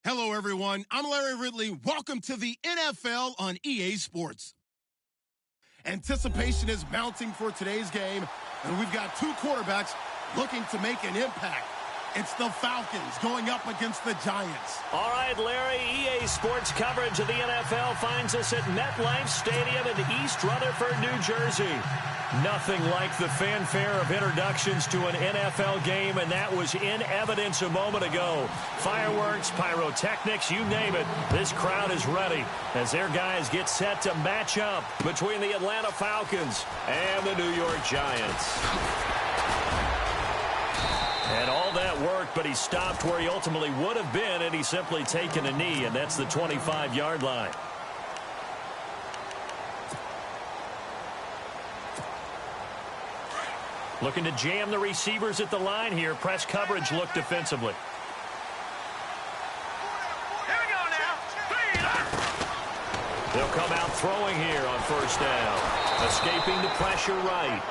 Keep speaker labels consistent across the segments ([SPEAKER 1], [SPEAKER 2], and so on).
[SPEAKER 1] Hello, everyone. I'm Larry Ridley. Welcome to the NFL on EA Sports. Anticipation is mounting for today's game, and we've got two quarterbacks looking to make an impact. It's the Falcons going up against the Giants.
[SPEAKER 2] All right, Larry, EA Sports coverage of the NFL finds us at MetLife Stadium in East Rutherford, New Jersey. Nothing like the fanfare of introductions to an NFL game, and that was in evidence a moment ago. Fireworks, pyrotechnics, you name it. This crowd is ready as their guys get set to match up between the Atlanta Falcons and the New York Giants. And all that worked, but he stopped where he ultimately would have been, and he's simply taken a knee, and that's the 25-yard line. Looking to jam the receivers at the line here. Press coverage look defensively.
[SPEAKER 3] Here we go now.
[SPEAKER 2] They'll come out throwing here on first down. Escaping the pressure right.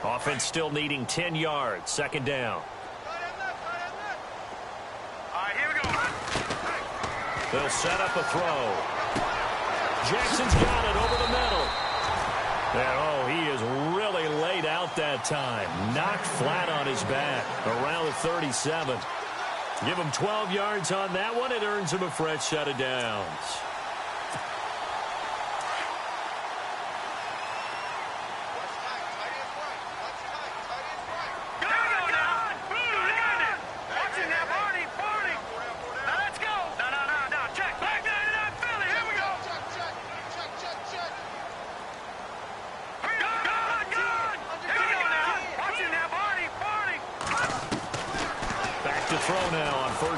[SPEAKER 2] Offense still needing 10 yards. Second down.
[SPEAKER 3] All right, here we go.
[SPEAKER 2] They'll set up a throw. Jackson's got it over the middle. And, he is really laid out that time. Knocked flat on his back around the 37. Give him 12 yards on that one. It earns him a fresh set of downs.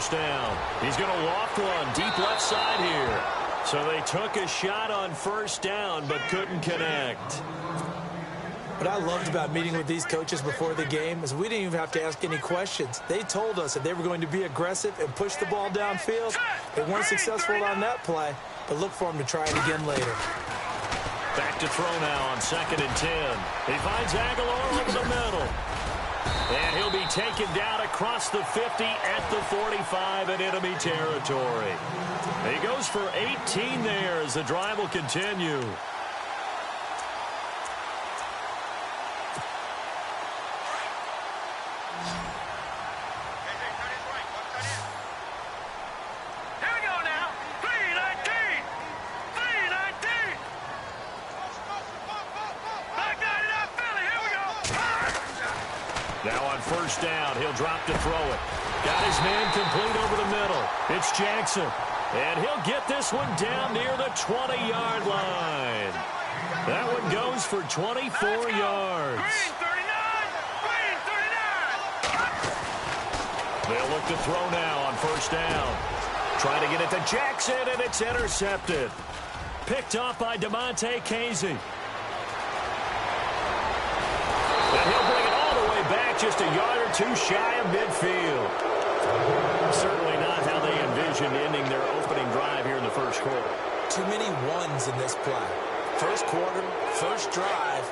[SPEAKER 2] Down. He's going to loft one deep left side here. So they took a shot on first down but couldn't connect.
[SPEAKER 4] What I loved about meeting with these coaches before the game is we didn't even have to ask any questions. They told us that they were going to be aggressive and push the ball downfield. They weren't successful on that play, but look for them to try it again later.
[SPEAKER 2] Back to throw now on 2nd and 10. He finds Aguilar over the middle. And he'll be taken down across the 50 at the 45 in enemy territory. He goes for 18 there as the drive will continue. First down, he'll drop to throw it. Got his man complete over the middle. It's Jackson. And he'll get this one down near the 20-yard line. That one goes for 24 yards.
[SPEAKER 3] Green 39! Green 39!
[SPEAKER 2] They'll look to throw now on first down. Trying to get it to Jackson, and it's intercepted. Picked off by DeMonte Casey. And he'll bring it all the way back, just a yard or two shy of midfield. Certainly not how they envisioned ending their opening drive here in the first quarter.
[SPEAKER 4] Too many ones in this play. First quarter, first drive,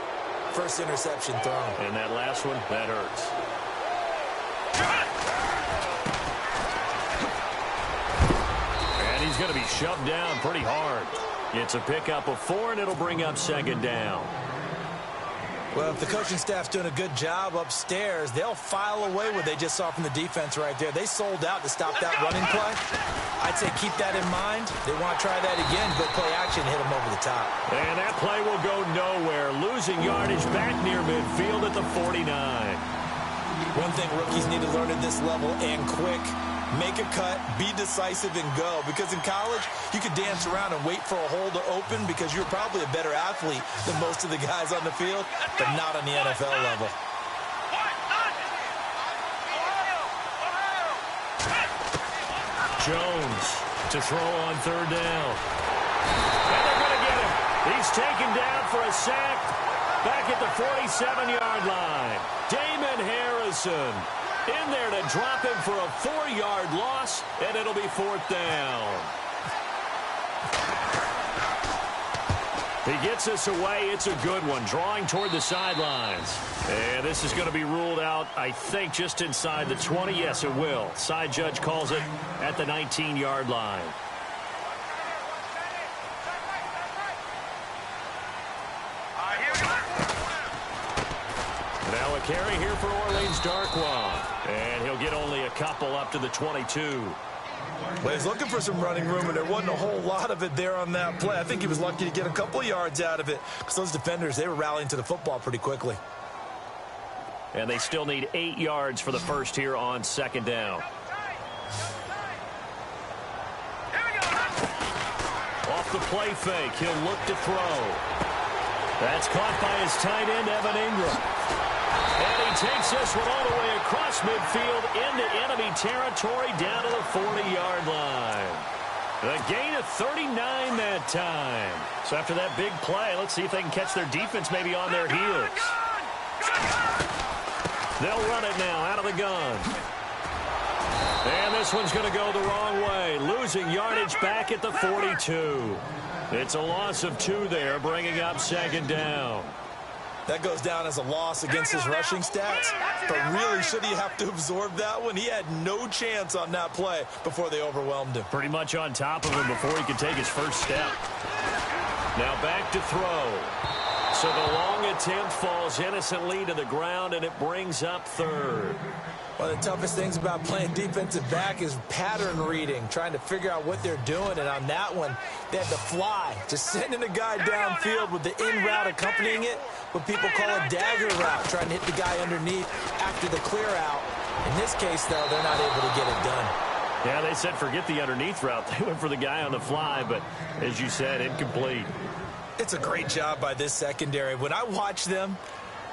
[SPEAKER 4] first interception thrown.
[SPEAKER 2] And that last one, that hurts. And he's going to be shoved down pretty hard. It's a pickup of 4, and it'll bring up second down.
[SPEAKER 4] Well, if the coaching staff's doing a good job upstairs, they'll file away what they just saw from the defense right there. They sold out to stop that running play. I'd say keep that in mind. They want to try that again, go play action, hit them over the top.
[SPEAKER 2] And that play will go nowhere. Losing yardage back near midfield at the 49.
[SPEAKER 4] One thing rookies need to learn at this level, and quick, make a cut, be decisive, and go. Because in college, you could dance around and wait for a hole to open because you're probably a better athlete than most of the guys on the field, but not on the NFL level.
[SPEAKER 2] Jones to throw on third down. And they're going to get him. He's taken down for a sack back at the 47-yard line. Damon Harrison in there to drop him for a 4-yard loss, and it'll be 4th down. He gets us away. It's a good one, drawing toward the sidelines. And this is going to be ruled out, I think, just inside the 20. Yes, it will. Side judge calls it at the 19-yard line. Now a carry here for Orleans Darkwa. And he'll get only a couple up to the 22.
[SPEAKER 4] Well, he's looking for some running room, and there wasn't a whole lot of it there on that play. I think he was lucky to get a couple yards out of it because those defenders, they were rallying to the football pretty quickly.
[SPEAKER 2] And they still need 8 yards for the first here on second down. Off the play fake, he'll look to throw. That's caught by his tight end, Evan Ingram. And he takes this one all the way across midfield into enemy territory down to the 40-yard line. The gain of 39 that time. So after that big play, let's see if they can catch their defense maybe on their heels. They'll run it now out of the gun. And this one's going to go the wrong way, losing yardage back at the 42. It's a loss of 2 there, bringing up second down.
[SPEAKER 4] That goes down as a loss against his rushing stats. But really, should he have to absorb that one? He had no chance on that play before they overwhelmed him.
[SPEAKER 2] Pretty much on top of him before he could take his first step. Now back to throw. So the long attempt falls innocently to the ground, and it brings up third.
[SPEAKER 4] One of the toughest things about playing defensive back is pattern reading, trying to figure out what they're doing. And on that one, they had to fly, just sending a guy downfield with the in route accompanying it, what people call a dagger route, trying to hit the guy underneath after the clear out. In this case, though, they're not able to get it done.
[SPEAKER 2] Yeah, they said forget the underneath route. They went for the guy on the fly, but as you said, incomplete.
[SPEAKER 4] It's a great job by this secondary. When I watch them,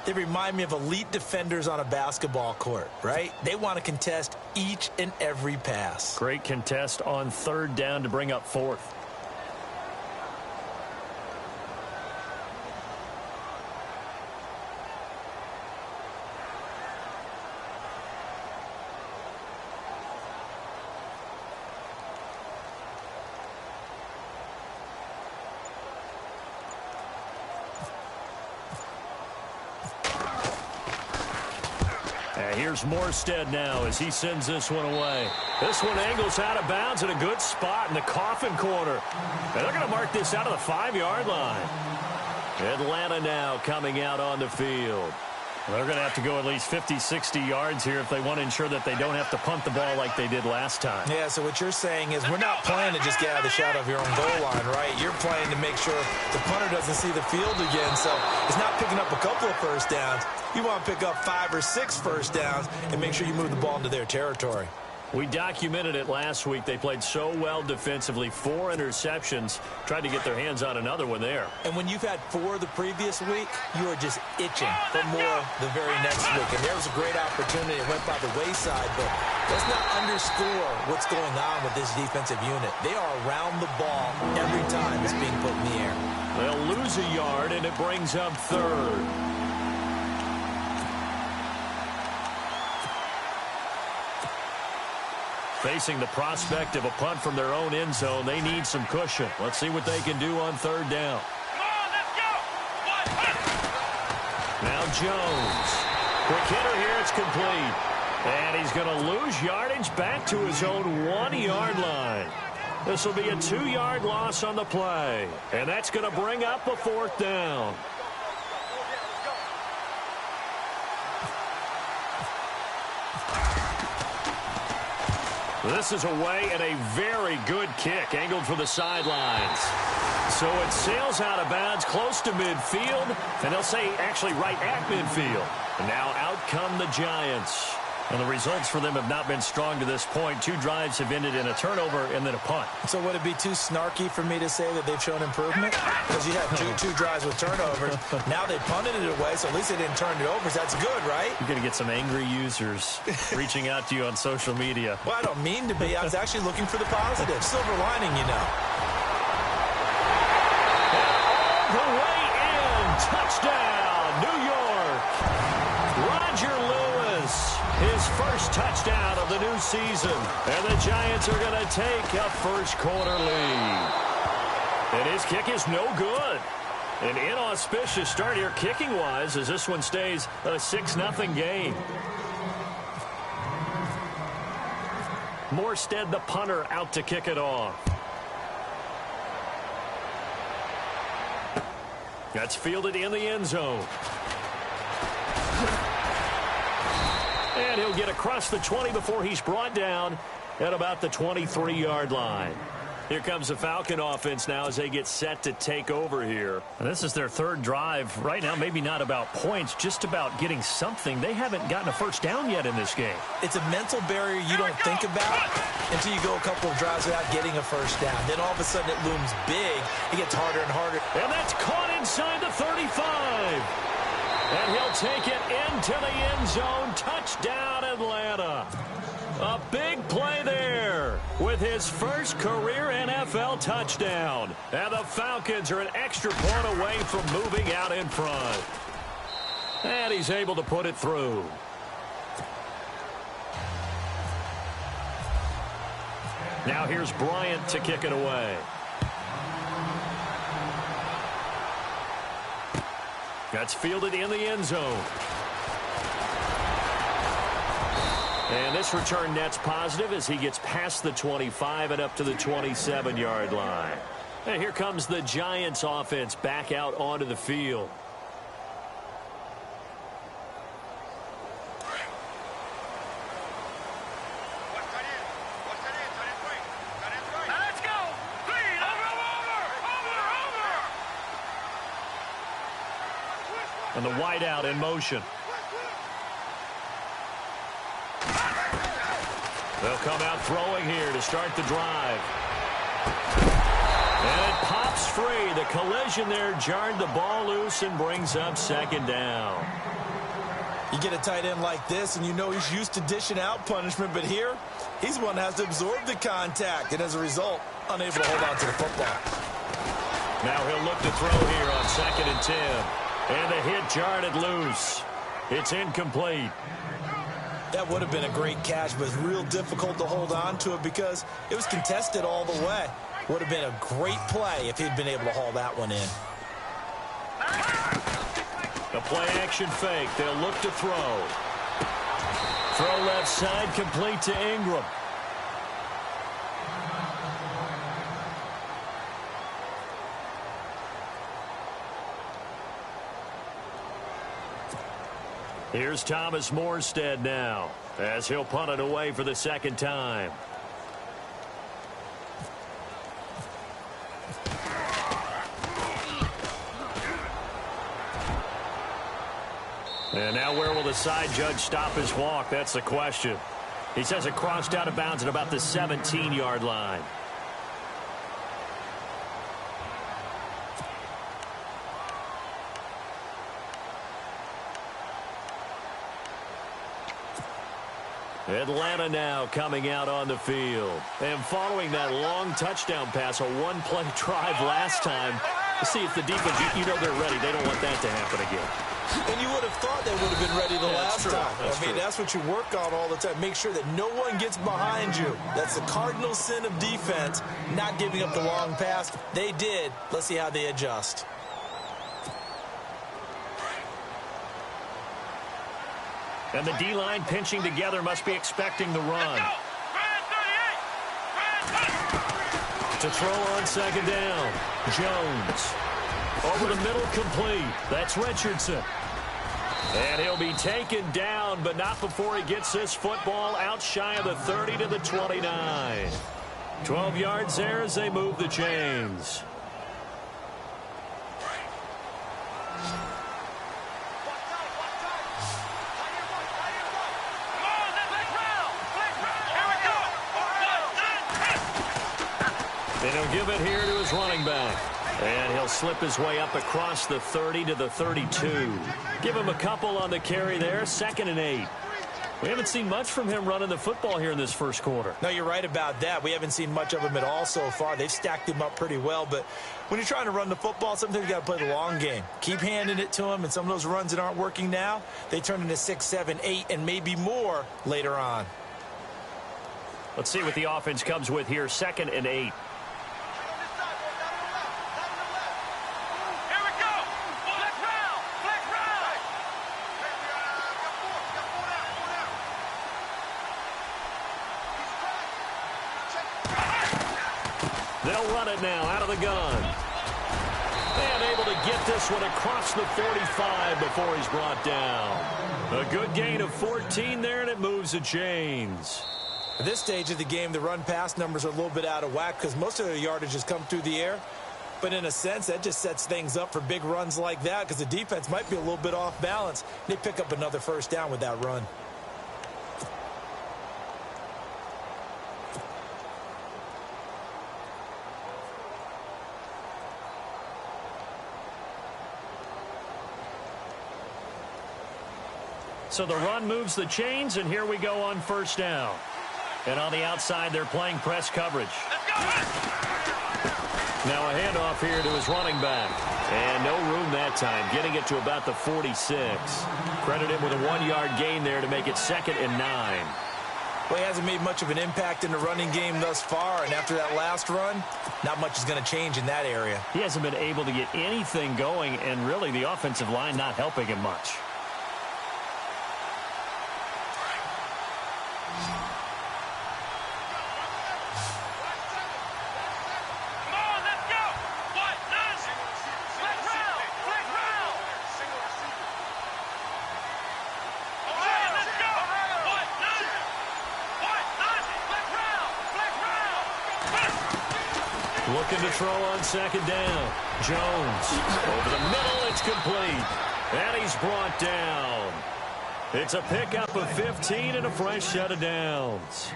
[SPEAKER 4] they remind me of elite defenders on a basketball court, right? They want to contest each and every pass.
[SPEAKER 2] Great contest on third down to bring up fourth. Here's Morstead now as he sends this one away. This one angles out of bounds at a good spot in the coffin corner. And they're going to mark this out of the 5-yard line. Atlanta now coming out on the field. They're going to have to go at least 50, 60 yards here if they want to ensure that they don't have to punt the ball like they did last time.
[SPEAKER 4] Yeah, so what you're saying is we're not playing to just get out of the shadow of your own goal line, right? You're playing to make sure the punter doesn't see the field again. So it's not picking up a couple of first downs. You want to pick up 5 or 6 first downs and make sure you move the ball into their territory.
[SPEAKER 2] We documented it last week. They played so well defensively. 4 interceptions. Tried to get their hands on another one there.
[SPEAKER 4] And when you've had 4 the previous week, you are just itching for more the very next week. And there was a great opportunity. It went by the wayside, but let's not underscore what's going on with this defensive unit. They are around the ball every time it's being put in the air.
[SPEAKER 2] They'll lose a yard, and it brings up third. Facing the prospect of a punt from their own end zone, they need some cushion. Let's see what they can do on third down.
[SPEAKER 3] Come on, let's go.
[SPEAKER 2] Now Jones. Quick hitter here, it's complete. And he's going to lose yardage back to his own 1-yard line. This will be a 2-yard loss on the play. And that's going to bring up a 4th down. This is away and a very good kick, angled for the sidelines. So it sails out of bounds close to midfield, and they'll say actually right at midfield. And now out come the Giants. And the results for them have not been strong to this point. 2 drives have ended in a turnover and then a punt.
[SPEAKER 4] So would it be too snarky for me to say that they've shown improvement? Because you had two drives with turnovers. Now they punted it away, so at least they didn't turn it over. So that's good, right?
[SPEAKER 2] You're going to get some angry users reaching out to you on social media.
[SPEAKER 4] Well, I don't mean to be. I was actually looking for the positive. Silver lining, you know.
[SPEAKER 2] The way in. Touchdown, New York. Roger Lewis. His first touchdown of the new season. And the Giants are going to take a first quarter lead. And his kick is no good. An inauspicious start here kicking-wise as this one stays a 6-0 game. Morstead, the punter, out to kick it off. That's fielded in the end zone. And he'll get across the 20 before he's brought down at about the 23-yard line. Here comes the Falcon offense now as they get set to take over here.
[SPEAKER 5] And this is their third drive. Right now, maybe not about points, just about getting something. They haven't gotten a first down yet in this game.
[SPEAKER 4] It's a mental barrier you don't think about until you go a couple of drives without getting a first down. Then all of a sudden it looms big. It gets harder and harder.
[SPEAKER 2] And that's caught inside the 35. And he'll take it into the end zone. Touchdown, Atlanta. A big play there with his first career NFL touchdown. And the Falcons are an extra point away from moving out in front. And he's able to put it through. Now here's Bryant to kick it away. That's fielded in the end zone. And this return net's positive as he gets past the 25 and up to the 27-yard line. And here comes the Giants offense back out onto the field.
[SPEAKER 3] Let's go. Clean. Over.
[SPEAKER 2] And the wideout in motion. They'll come out throwing here to start the drive. And it pops free. The collision there jarred the ball loose and brings up second down.
[SPEAKER 4] You get a tight end like this, and you know he's used to dishing out punishment, but here, he's the one that has to absorb the contact, and as a result, unable to hold on to the football.
[SPEAKER 2] Now he'll look to throw here on 2nd and 10. And the hit jarred it loose. It's incomplete.
[SPEAKER 4] That would have been a great catch, but it's real difficult to hold on to it because it was contested all the way. Would have been a great play if he'd been able to haul that one in.
[SPEAKER 2] The play-action fake. They'll look to throw. Throw left side, complete to Ingram. Here's Thomas Morstead now as he'll punt it away for the second time. And now where will the side judge stop his walk? That's the question. He says it crossed out of bounds at about the 17-yard line. Atlanta now coming out on the field. And following that long touchdown pass, a one-play drive last time, to see if the defense, you know they're ready. They don't want that to happen again.
[SPEAKER 4] And you would have thought they would have been ready the last time.
[SPEAKER 2] That's true.
[SPEAKER 4] That's what you work on all the time. Make sure that no one gets behind you. That's the cardinal sin of defense, not giving up the long pass. They did. Let's see how they adjust.
[SPEAKER 2] And the D-line pinching together must be expecting the run. To throw on second down. Jones. Over the middle, complete. That's Richardson. And he'll be taken down, but not before he gets this football out shy of the 30 to the 29. 12 yards there as they move the chains. And he'll give it here to his running back. And he'll slip his way up across the 30 to the 32. Give him a couple on the carry there. 2nd and 8. We haven't seen much from him running the football here in this first quarter.
[SPEAKER 4] No, you're right about that. We haven't seen much of him at all so far. They've stacked him up pretty well. But when you're trying to run the football, sometimes you got to play the long game. Keep handing it to him. And some of those runs that aren't working now, they turn into 6, 7, 8, and maybe more later on.
[SPEAKER 2] Let's see what the offense comes with here. 2nd and 8.
[SPEAKER 3] Here we go.
[SPEAKER 2] They'll run it now out of the gun. And able to get this one across the 45 before he's brought down. A good gain of 14 there, and it moves the chains.
[SPEAKER 4] At this stage of the game, the run-pass numbers are a little bit out of whack because most of their yardage has come through the air. But in a sense, that just sets things up for big runs like that because the defense might be a little bit off balance. They pick up another first down with that run.
[SPEAKER 2] So the run moves the chains, and here we go on first down. And on the outside, they're playing press coverage. Now a handoff here to his running back. And no room that time, getting it to about the 46. Credit him with a 1-yard gain there to make it 2nd and 9.
[SPEAKER 4] Well, he hasn't made much of an impact in the running game thus far, and after that last run, not much is going to change in that area.
[SPEAKER 2] He hasn't been able to get anything going, and really the offensive line not helping him much. Looking to throw on 2nd down. Jones over the middle. It's complete. And he's brought down. It's a pickup of 15 and a fresh set of downs.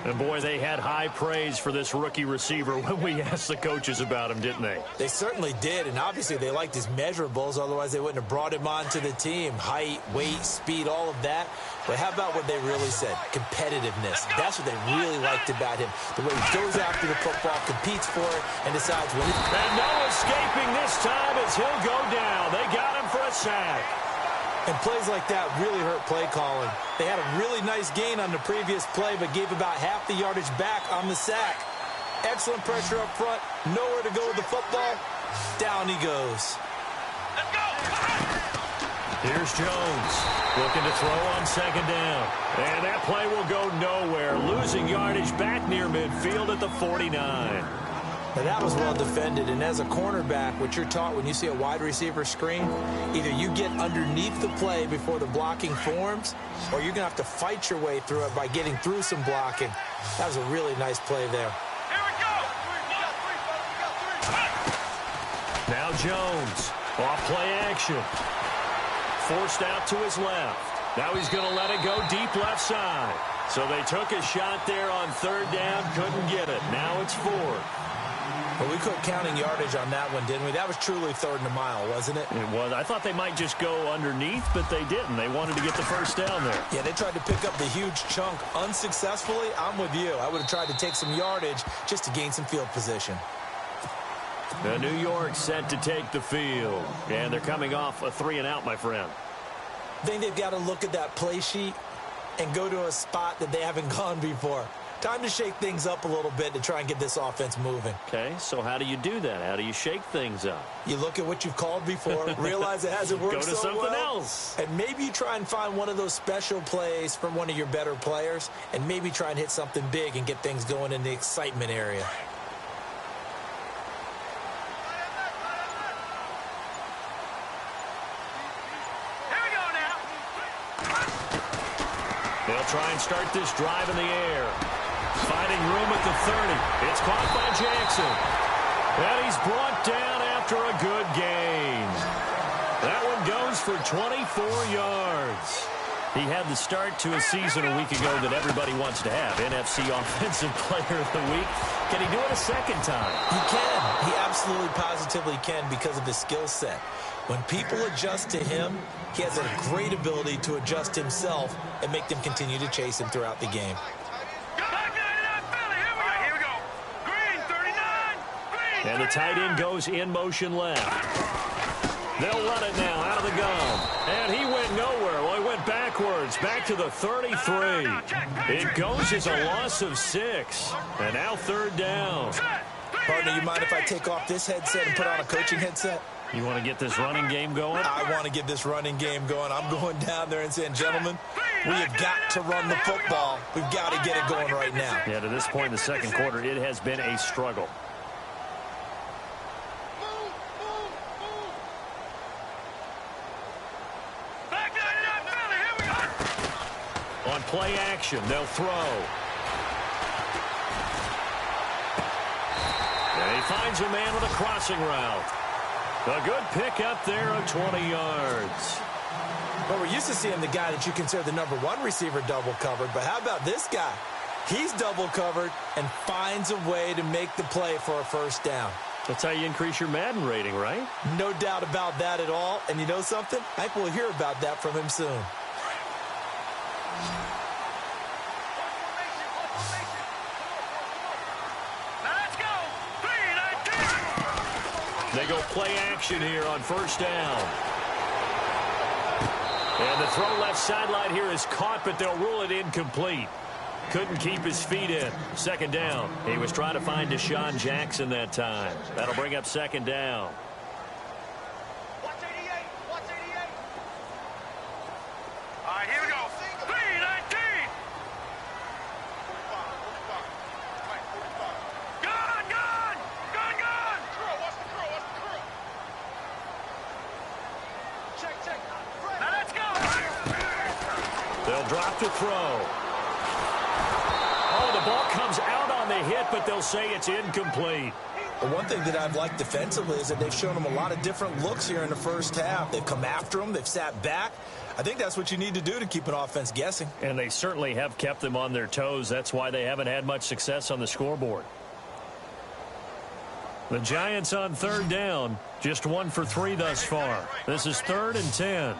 [SPEAKER 2] And, boy, they had high praise for this rookie receiver when we asked the coaches about him, didn't they?
[SPEAKER 4] They certainly did, and obviously they liked his measurables. Otherwise, they wouldn't have brought him onto the team. Height, weight, speed, all of that. But how about what they really said? Competitiveness. That's what they really liked about him. The way he goes after the football, competes for it, and decides when it...
[SPEAKER 2] And no escaping this time as he'll go down. They got him for a sack.
[SPEAKER 4] And plays like that really hurt play calling. They had a really nice gain on the previous play, but gave about half the yardage back on the sack. Excellent pressure up front. Nowhere to go with the football. Down he goes.
[SPEAKER 3] Let's go!
[SPEAKER 2] Here's Jones looking to throw on 2nd down. And that play will go nowhere. Losing yardage back near midfield at the 49.
[SPEAKER 4] Now that was well defended, and as a cornerback, what you're taught when you see a wide receiver screen, either you get underneath the play before the blocking forms, or you're going to have to fight your way through it by getting through some blocking. That was a really nice play there.
[SPEAKER 3] Here we go!
[SPEAKER 2] Now Jones, off play action. Forced out to his left. Now he's going to let it go deep left side. So they took a shot there on 3rd down, couldn't get it. Now it's 4th.
[SPEAKER 4] Well, we quit counting yardage on that one, didn't we? That was truly 3rd and a mile, wasn't it?
[SPEAKER 2] It was. I thought they might just go underneath, but they didn't. They wanted to get the first down there.
[SPEAKER 4] Yeah, they tried to pick up the huge chunk unsuccessfully. I'm with you. I would have tried to take some yardage just to gain some field position.
[SPEAKER 2] The New York set to take the field, and they're coming off a 3-and-out, my friend.
[SPEAKER 4] I think they've got to look at that play sheet and go to a spot that they haven't gone before. Time to shake things up a little bit to try and get this offense moving.
[SPEAKER 2] Okay, so how do you do that? How do you shake things up?
[SPEAKER 4] You look at what you've called before, realize it hasn't worked
[SPEAKER 2] Go to
[SPEAKER 4] so
[SPEAKER 2] something
[SPEAKER 4] well,
[SPEAKER 2] else.
[SPEAKER 4] and maybe you try and find one of those special plays from one of your better players, and maybe try and hit something big and get things going in the excitement area.
[SPEAKER 3] Here we go now!
[SPEAKER 2] They'll try and start this drive in the air. Finding room at the 30. It's caught by Jackson. And he's brought down after a good gain. That one goes for 24 yards. He had the start to a season a week ago that everybody wants to have. NFC Offensive Player of the Week. Can he do it a second time?
[SPEAKER 4] He can. He absolutely positively can because of his skill set. When people adjust to him, he has a great ability to adjust himself and make them continue to chase him throughout the game.
[SPEAKER 3] Here we go. Green, 39. Green,
[SPEAKER 2] And the tight end goes in motion left. They'll run it now out of the gun. And he went nowhere. Well, he went backwards, back to the 33. It goes as a loss of 6. And now 3rd down.
[SPEAKER 4] Partner, you mind if I take off this headset and put on a coaching headset?
[SPEAKER 2] You want to get this running game going?
[SPEAKER 4] I want to get this running game going. I'm going down there and saying, gentlemen, we have got to run the football. We've got to get it going right now.
[SPEAKER 2] Yeah, to this point in the second quarter, it has been a struggle. play action. They'll throw. And he finds a man with a crossing route. A good pick up there of 20 yards.
[SPEAKER 4] Well, we're used to seeing the guy that you consider the #1 receiver double covered, but how about this guy? He's double covered and finds a way to make the play for a first down.
[SPEAKER 2] That's how you increase your Madden rating, right?
[SPEAKER 4] No doubt about that at all. And you know something? I think we'll hear about that from him soon.
[SPEAKER 2] They go play action here on first down. And the throw left sideline here is caught, but they'll rule it incomplete. Couldn't keep his feet in. Second down. He was trying to find Deshaun Jackson that time. That'll bring up second down.
[SPEAKER 3] Watch 88. Watch 88. All right, here we go. 319. Gun, gun. Gun, gun. Watch the curl. Watch the curl. Check. Now let's go.
[SPEAKER 2] They'll drop the throw. Oh, the ball comes out on the hit, but they'll say it's incomplete.
[SPEAKER 4] Well, one thing that I've liked defensively is that they've shown them a lot of different looks here in the first half. They've come after them. They've sat back. I think that's what you need to do to keep an offense guessing.
[SPEAKER 2] And they certainly have kept them on their toes. That's why they haven't had much success on the scoreboard. The Giants on third down. Just 1 for 3 thus far. This is 3rd and 10.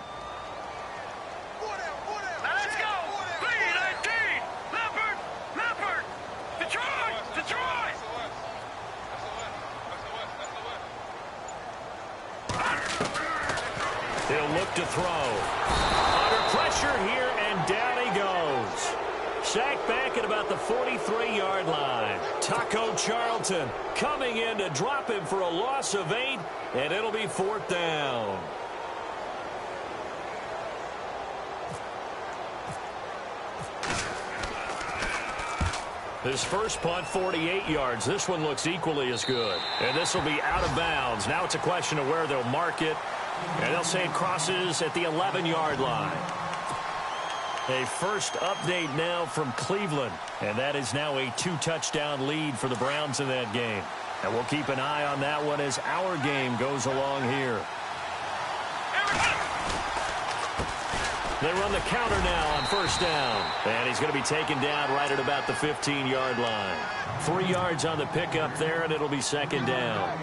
[SPEAKER 2] He'll look to throw. Under pressure here, and down he goes. Sacked back at about the 43-yard line. Taco Charlton coming in to drop him for a loss of 8, and it'll be 4th down. His first punt, 48 yards. This one looks equally as good. And this will be out of bounds. Now it's a question of where they'll mark it. And they'll say it crosses at the 11-yard line. A first update now from Cleveland. And that is now a 2-touchdown lead for the Browns in that game. And we'll keep an eye on that one as our game goes along here. They run the counter now on first down. And he's going to be taken down right at about the 15-yard line. 3 yards on the pickup there, and it'll be second down.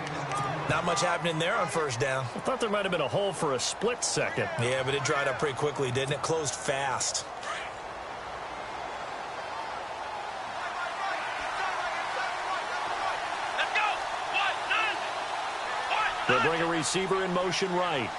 [SPEAKER 4] Not much happening there on first down.
[SPEAKER 2] I thought there might have been a hole for a split second.
[SPEAKER 4] Yeah, but it dried up pretty quickly, didn't it? Closed fast.
[SPEAKER 3] Let's go.
[SPEAKER 2] They'll bring a receiver in motion right.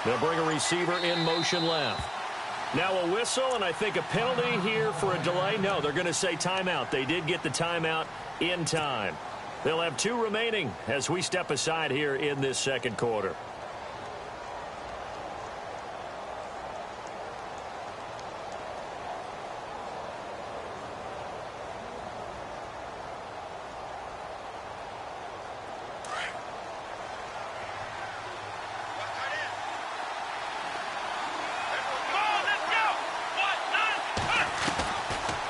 [SPEAKER 2] They'll bring a receiver in motion left. Now a whistle, and I think a penalty here for a delay. No, they're going to say timeout. They did get the timeout in time. They'll have 2 remaining as we step aside here in this second quarter.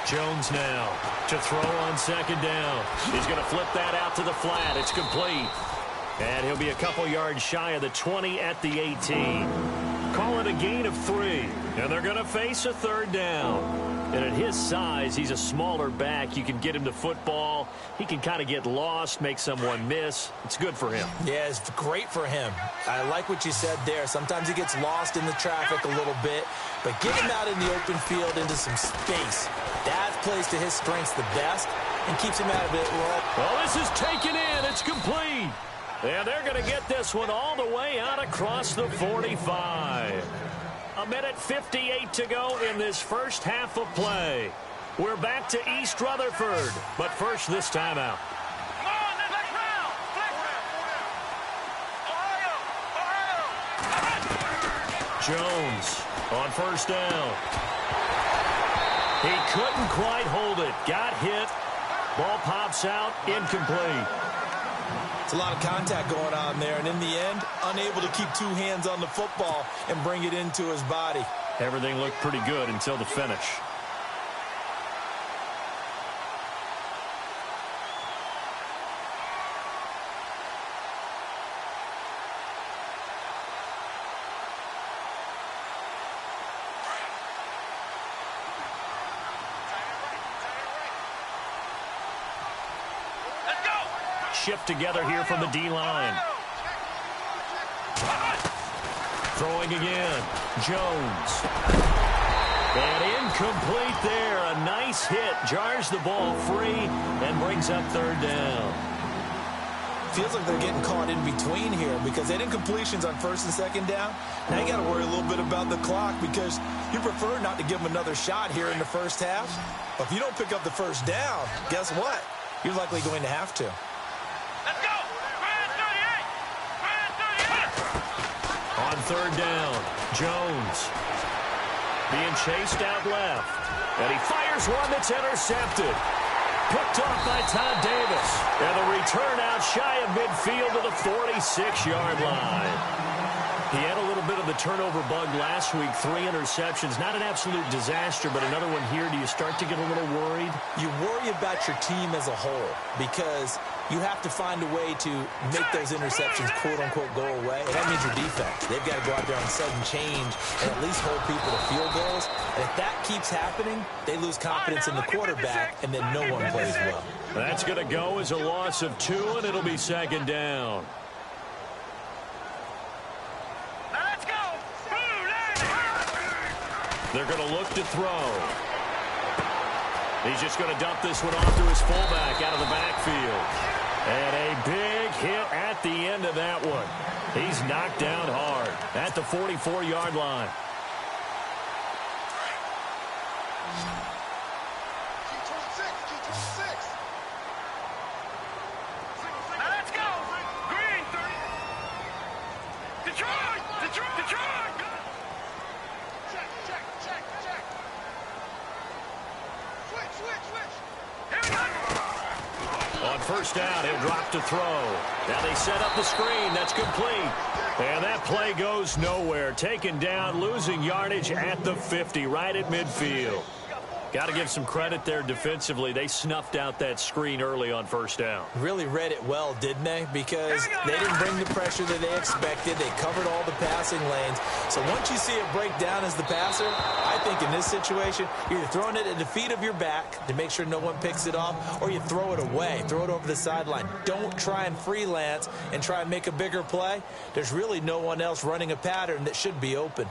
[SPEAKER 2] Jones now to throw on second down. He's going to flip that out to the flat. It's complete. And he'll be a couple yards shy of the 20 at the 18. Call it a gain of 3. And they're going to face a third down. And at his size, he's a smaller back. You can get him to football. He can kind of get lost, make someone miss. It's good for him.
[SPEAKER 4] Yeah, it's great for him. I like what you said there. Sometimes he gets lost in the traffic a little bit. But get him out in the open field into some space. That plays to his strengths the best and keeps him out of it.
[SPEAKER 2] Well, this is taken in. It's complete. And they're going to get this one all the way out across the 45. 1:58 to go in this first half of play. We're back to East Rutherford, but first this timeout.
[SPEAKER 3] Come on, let's round. Ohio.
[SPEAKER 2] Jones on first down. He couldn't quite hold it. Got hit. Ball pops out. Incomplete.
[SPEAKER 4] It's a lot of contact going on there, and in the end, unable to keep two hands on the football and bring it into his body.
[SPEAKER 2] Everything looked pretty good until the finish. Shift together here from the D-line. Throwing again. Jones. And incomplete there. A nice hit. Jars the ball free and brings up third down.
[SPEAKER 4] Feels like they're getting caught in between here because they had incompletions on first and second down. Now you got to worry a little bit about the clock because you prefer not to give them another shot here in the first half. But if you don't pick up the first down, guess what? You're likely going to have to.
[SPEAKER 2] On third down, Jones being chased out left. And he fires one that's intercepted. Picked off by Todd Davis. And the return out shy of midfield to the 46-yard line. He had a little bit of the turnover bug last week. 3 interceptions. Not an absolute disaster, but another one here. Do you start to get a little worried?
[SPEAKER 4] You worry about your team as a whole because you have to find a way to make those interceptions, quote-unquote, go away. And that means your defense. They've got to go out there and sudden change and at least hold people to field goals. And if that keeps happening, they lose confidence in the quarterback, and then no one plays well.
[SPEAKER 2] That's going to go as a loss of 2, and it'll be second down.
[SPEAKER 3] Let's go.
[SPEAKER 2] They're going to look to throw. He's just going to dump this one off to his fullback out of the backfield. And a big hit at the end of that one. He's knocked down hard at the 44-yard line.
[SPEAKER 3] Now let's go. Green 30. Detroit. Check. Switch. Here we go.
[SPEAKER 2] On first down, he'll drop to throw. Now they set up the screen. That's complete. And that play goes nowhere. Taken down, losing yardage at the 50, right at midfield. Got to give some credit there defensively. They snuffed out that screen early on first down.
[SPEAKER 4] Really read it well, didn't they? Because they didn't bring the pressure that they expected. They covered all the passing lanes. So once you see it break down as the passer, I think in this situation, you're throwing it at the feet of your back to make sure no one picks it off, or you throw it away, throw it over the sideline. Don't try and freelance and try and make a bigger play. There's really no one else running a pattern that should be open.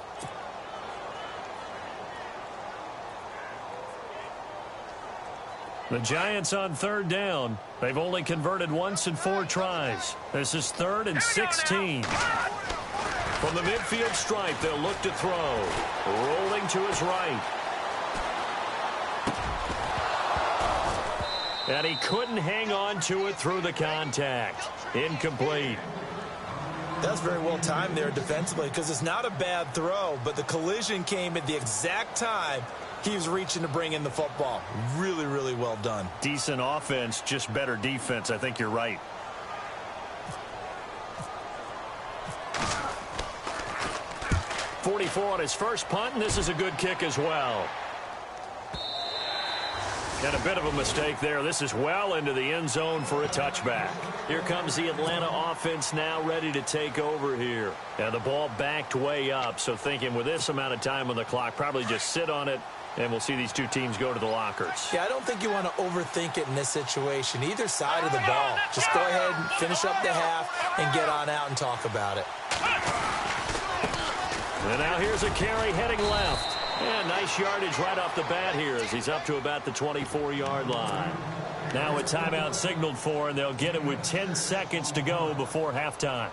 [SPEAKER 2] The Giants on third down. They've only converted once in 4 tries. This is 3rd and 16. From the midfield stripe, they'll look to throw. Rolling to his right. And he couldn't hang on to it through the contact. Incomplete.
[SPEAKER 4] That's very well timed there defensively because it's not a bad throw, but the collision came at the exact time he was reaching to bring in the football. Really, really well done.
[SPEAKER 2] Decent offense, just better defense. I think you're right. .44 on his first punt, and this is a good kick as well. And a bit of a mistake there. This is well into the end zone for a touchback. Here comes the Atlanta offense now ready to take over here. And the ball backed way up, so thinking with this amount of time on the clock, probably just sit on it, and we'll see these two teams go to the lockers.
[SPEAKER 4] Yeah, I don't think you want to overthink it in this situation. Either side of the ball. Just go ahead and finish up the half and get on out and talk about it.
[SPEAKER 2] And now here's a carry heading left. And nice yardage right off the bat here as he's up to about the 24-yard line. Now a timeout signaled for, and they'll get it with 10 seconds to go before halftime.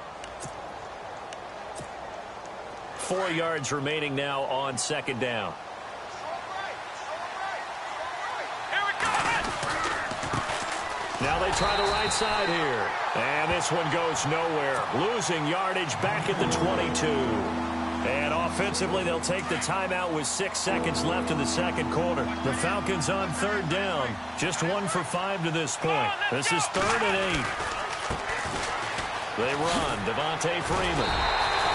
[SPEAKER 2] 4 yards remaining now on second down. Now they try the right side here. And this one goes nowhere. Losing yardage back at the 22. And off Defensively, they'll take the timeout with 6 seconds left in the second quarter. The Falcons on third down. Just 1 for 5 to this point. This is 3rd and 8. They run. Devontae Freeman.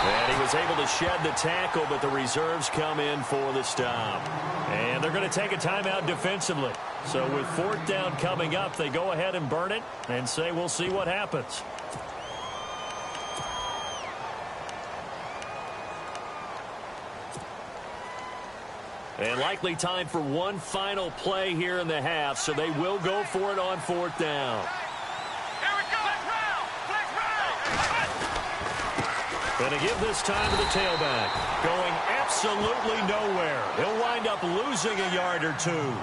[SPEAKER 2] And he was able to shed the tackle, but the reserves come in for the stop. And they're going to take a timeout defensively. So with 4th down coming up, they go ahead and burn it and say we'll see what happens. And likely time for one final play here in the half, so they will go for it on 4th down.
[SPEAKER 3] Here we go. Let's round.
[SPEAKER 2] And to give this time to the tailback, going absolutely nowhere. He'll wind up losing a yard or 2.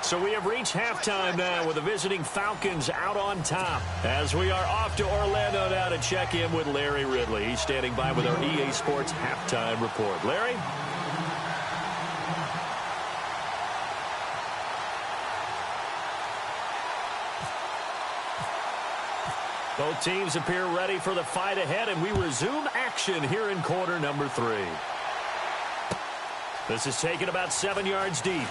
[SPEAKER 2] So we have reached halftime now with the visiting Falcons out on top. As we are off to Orlando now to check in with Larry Ridley. He's standing by with our EA Sports halftime report. Larry? Both teams appear ready for the fight ahead, and we resume action here in quarter number 3. This is taken about 7 yards deep.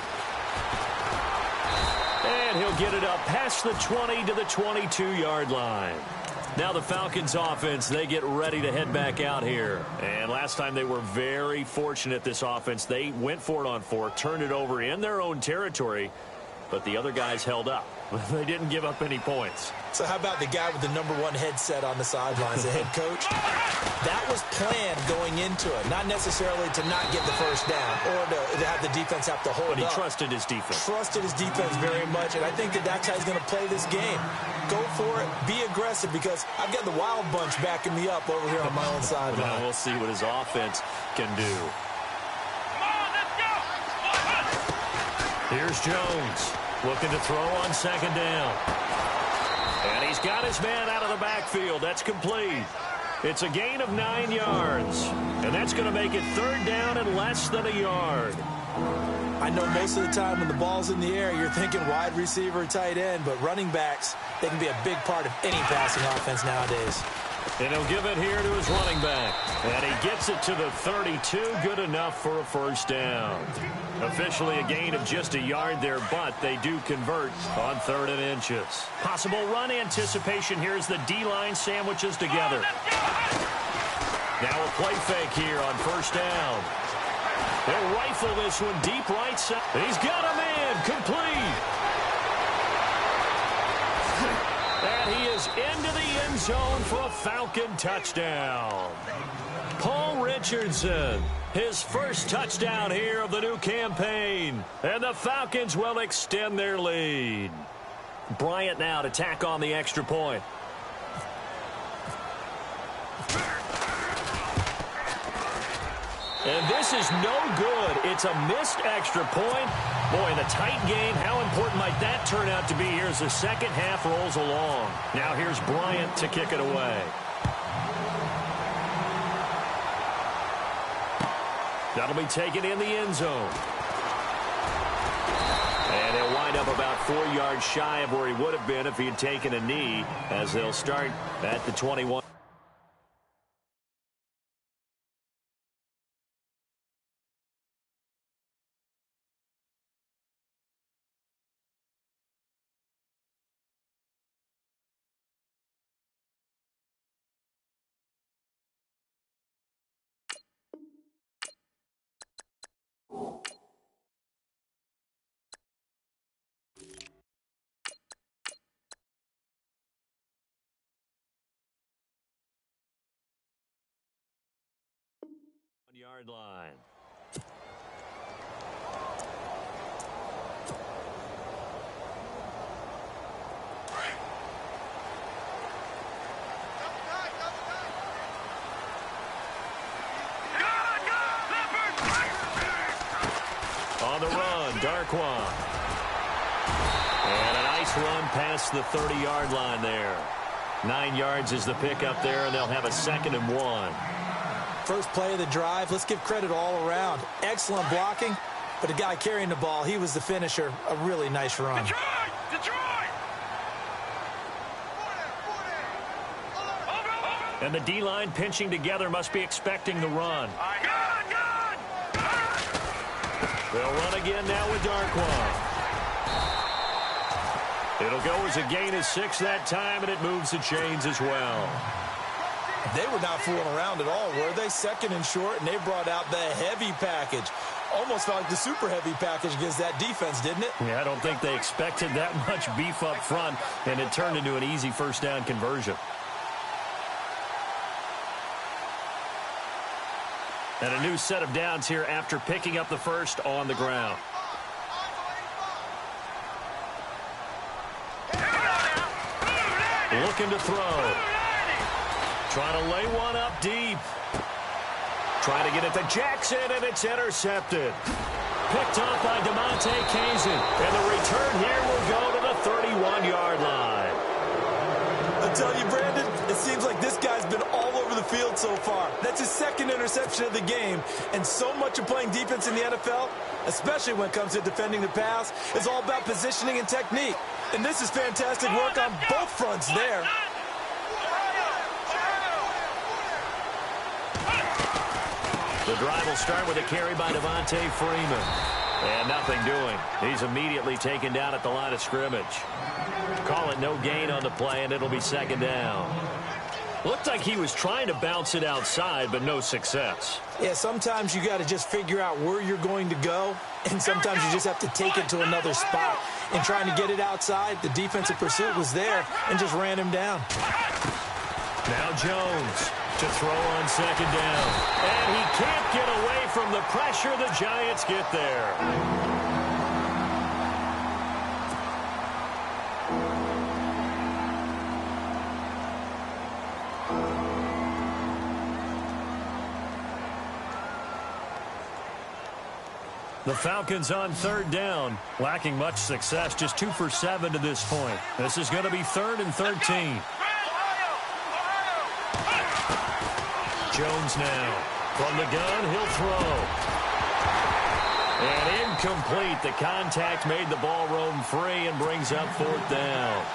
[SPEAKER 2] And he'll get it up past the 20 to the 22-yard line. Now the Falcons offense, they get ready to head back out here. And last time they were very fortunate, this offense. They went for it on 4, turned it over in their own territory, but the other guys held up. They didn't give up any points.
[SPEAKER 4] So how about the guy with the #1 headset on the sidelines, the head coach? That was planned going into it, not necessarily to not get the first down or to have the defense have to hold up.
[SPEAKER 2] But he trusted his defense.
[SPEAKER 4] Trusted his defense very much, and I think that's how he's going to play this game. Go for it, be aggressive, because I've got the wild bunch backing me up over here on my own sideline.
[SPEAKER 2] Now we'll see what his offense can do.
[SPEAKER 3] Come on, let's go.
[SPEAKER 2] Here's Jones looking to throw on 2nd down. And he's got his man out of the backfield. That's complete. It's a gain of 9 yards. And that's going to make it 3rd down and less than a yard.
[SPEAKER 4] I know most of the time when the ball's in the air, you're thinking wide receiver, tight end, but running backs, they can be a big part of any passing offense nowadays.
[SPEAKER 2] And he'll give it here to his running back. And he gets it to the 32. Good enough for a 1st down. Officially a gain of just a yard there, but they do convert on 3rd and inches. Possible run anticipation here as the D-line sandwiches together. Now a play fake here on 1st down. They'll rifle this one deep right side. He's got a man complete. And he is into the end zone for a Falcon touchdown. Paul Richardson, his first touchdown here of the new campaign. And the Falcons will extend their lead. Bryant now to tack on the extra point. And this is no good. It's a missed extra point. Boy, in a tight game, how important might that turn out to be here as the second half rolls along. Now here's Bryant to kick it away. That'll be taken in the end zone. And he'll wind up about 4 yards shy of where he would have been if he had taken a knee, as they'll start at the 21. Yard line. On the run, Darquan. And a nice run past the 30-yard line there. 9 yards is the pickup there, and they'll have a 2nd and 1.
[SPEAKER 4] First play of the drive, let's give credit all around. Excellent blocking, but the guy carrying the ball, he was the finisher. A really nice run.
[SPEAKER 3] Detroit!
[SPEAKER 2] And the D-line pinching together must be expecting the run.
[SPEAKER 3] Go!
[SPEAKER 2] They'll run again now with Darkwa. It'll go as a gain of 6 that time, and it moves the chains as well.
[SPEAKER 4] They were not fooling around at all, were they? Second and short, and they brought out the heavy package. Almost felt like the super heavy package against that defense, didn't it?
[SPEAKER 5] Yeah, I don't think they expected that much beef up front, and it turned into an easy first down conversion. And a new set of downs here after picking up the first on the ground. Looking to throw. Trying to lay one up deep. Trying to get it to Jackson, and it's intercepted. Picked off by DeMonte Kazin. And the return here will go to the 31-yard line.
[SPEAKER 4] I'll tell you, Brandon, it seems like this guy's been all over the field so far. That's his second interception of the game. And so much of playing defense in the NFL, especially when it comes to defending the pass, is all about positioning and technique. And this is fantastic work on both fronts there.
[SPEAKER 2] The drive will start with a carry by Devontae Freeman. And nothing doing. He's immediately taken down at the line of scrimmage. Call it no gain on the play, and it'll be second down. Looked like he was trying to bounce it outside, but no success.
[SPEAKER 4] Yeah, sometimes you got to just figure out where you're going to go, and sometimes you just have to take it to another spot. And trying to get it outside, the defensive pursuit was there and just ran him down.
[SPEAKER 2] Now Jones to throw on second down. And he can't get away from the pressure. The Giants get there. The Falcons on third down, lacking much success, just 2 for 7 to this point. This is going to be 3rd and 13. Jones now from the gun, he'll throw. And incomplete. The contact made the ball roam free and brings up 4th down.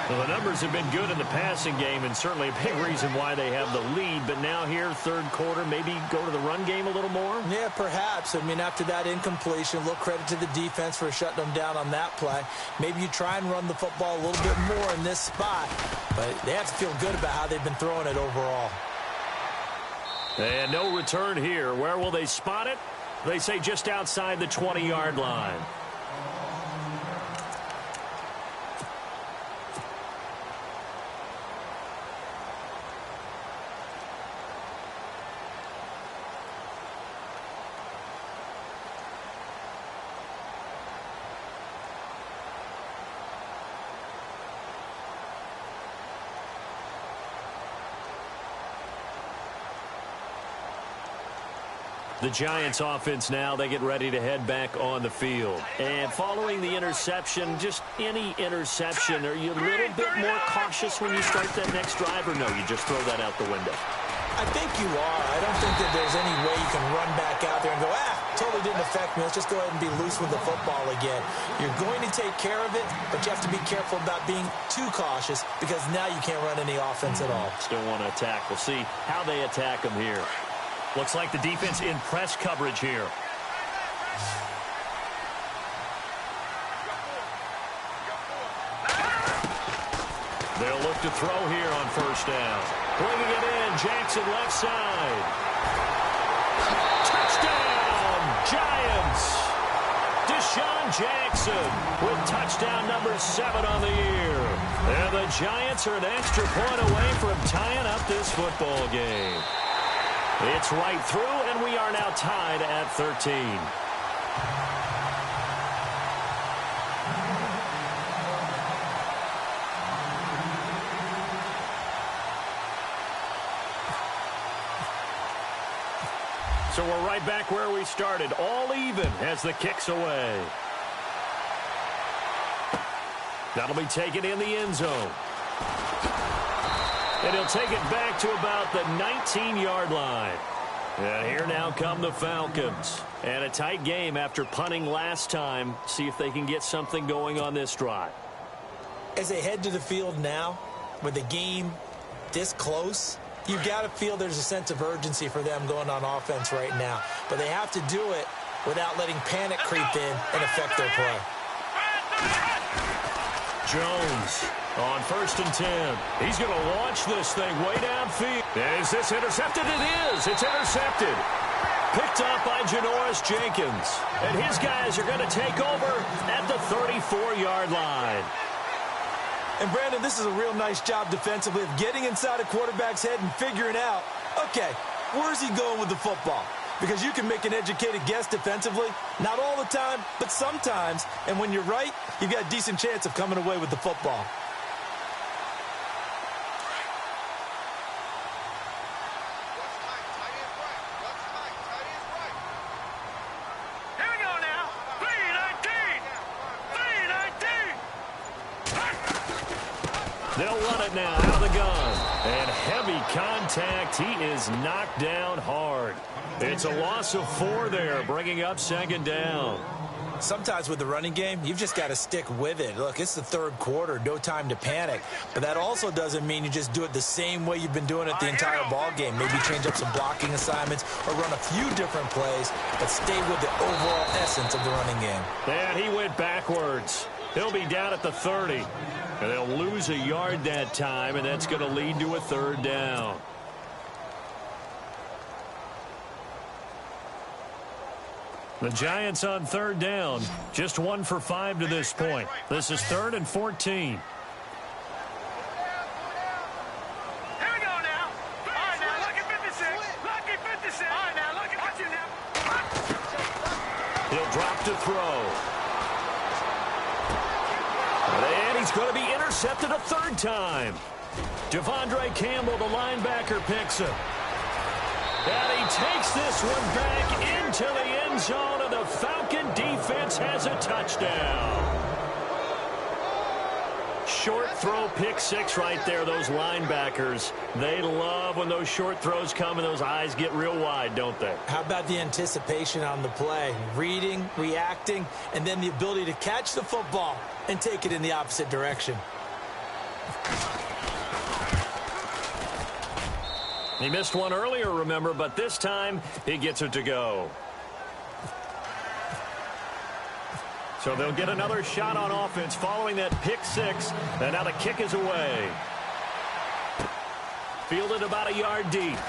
[SPEAKER 2] Well, the numbers have been good in the passing game, and certainly a big reason why they have the lead. But now here, third quarter, maybe go to the run game a little more?
[SPEAKER 4] Yeah, perhaps. I mean, after that incompletion, a little credit to the defense for shutting them down on that play. Maybe you try and run the football a little bit more in this spot. But they have to feel good about how they've been throwing it overall.
[SPEAKER 2] And no return here. Where will they spot it? They say just outside the 20-yard line. The Giants offense now, they get ready to head back on the field. And following the interception, just any interception, are you a little bit more cautious when you start that next drive, or no, you just throw that out the window?
[SPEAKER 4] I think you are. I don't think that there's any way you can run back out there and go, totally didn't affect me. Let's just go ahead and be loose with the football again. You're going to take care of it, but you have to be careful about being too cautious because now you can't run any offense at all.
[SPEAKER 2] Still want to attack. We'll see how they attack them here.
[SPEAKER 5] Looks like the defense in press coverage here.
[SPEAKER 2] They'll look to throw here on first down. Bringing it in, Jackson left side. Touchdown, Giants! Deshaun Jackson with touchdown number 7 on the year. And the Giants are an extra point away from tying up this football game. It's right through, and we are now tied at 13. So we're right back where we started, all even as the kick's away. That'll be taken in the end zone. And he'll take it back to about the 19-yard line. And here now come the Falcons. And a tight game after punting last time. See if they can get something going on this drive.
[SPEAKER 4] As they head to the field now, with the game this close, you've got to feel there's a sense of urgency for them going on offense right now. But they have to do it without letting panic creep in and affect their play.
[SPEAKER 2] Jones on 1st and 10. He's going to launch this thing way downfield. Is this intercepted? It is. It's intercepted. Picked up by Janoris Jenkins. And his guys are going to take over at the 34-yard line.
[SPEAKER 4] And, Brandon, this is a real nice job defensively of getting inside a quarterback's head and figuring out, okay, where's he going with the football? Because you can make an educated guess defensively, not all the time, but sometimes. And when you're right, you've got a decent chance of coming away with the football.
[SPEAKER 3] Here we go now. 3-19.
[SPEAKER 2] They'll run it now out of the gun. And heavy contact. He is knocked down hard. It's a loss of 4 there, bringing up 2nd down.
[SPEAKER 4] Sometimes with the running game, you've just got to stick with it. Look, it's the 3rd quarter, no time to panic. But that also doesn't mean you just do it the same way you've been doing it the entire ball game. Maybe change up some blocking assignments or run a few different plays, but stay with the overall essence of the running game.
[SPEAKER 2] And he went backwards. He'll be down at the 30. And they'll lose a yard that time, and that's going to lead to a 3rd down. The Giants on 3rd down, just 1 for 5 to this point. This is 3rd and 14.
[SPEAKER 3] Here we go now. All right, now, look at 56. Look at 56. All right, now, look at you now.
[SPEAKER 2] He'll drop to throw. And he's going to be intercepted a 3rd time. Devondre Campbell, the linebacker, picks him. And he takes this one back into the end zone, and the Falcon defense has a touchdown. Short throw, pick 6 right there. Those linebackers, they love when those short throws come and those eyes get real wide, don't they?
[SPEAKER 4] How about the anticipation on the play? Reading, reacting, and then the ability to catch the football and take it in the opposite direction.
[SPEAKER 2] He missed one earlier, remember, but this time he gets it to go. So they'll get another shot on offense following that pick 6, and now the kick is away. Fielded about a yard deep.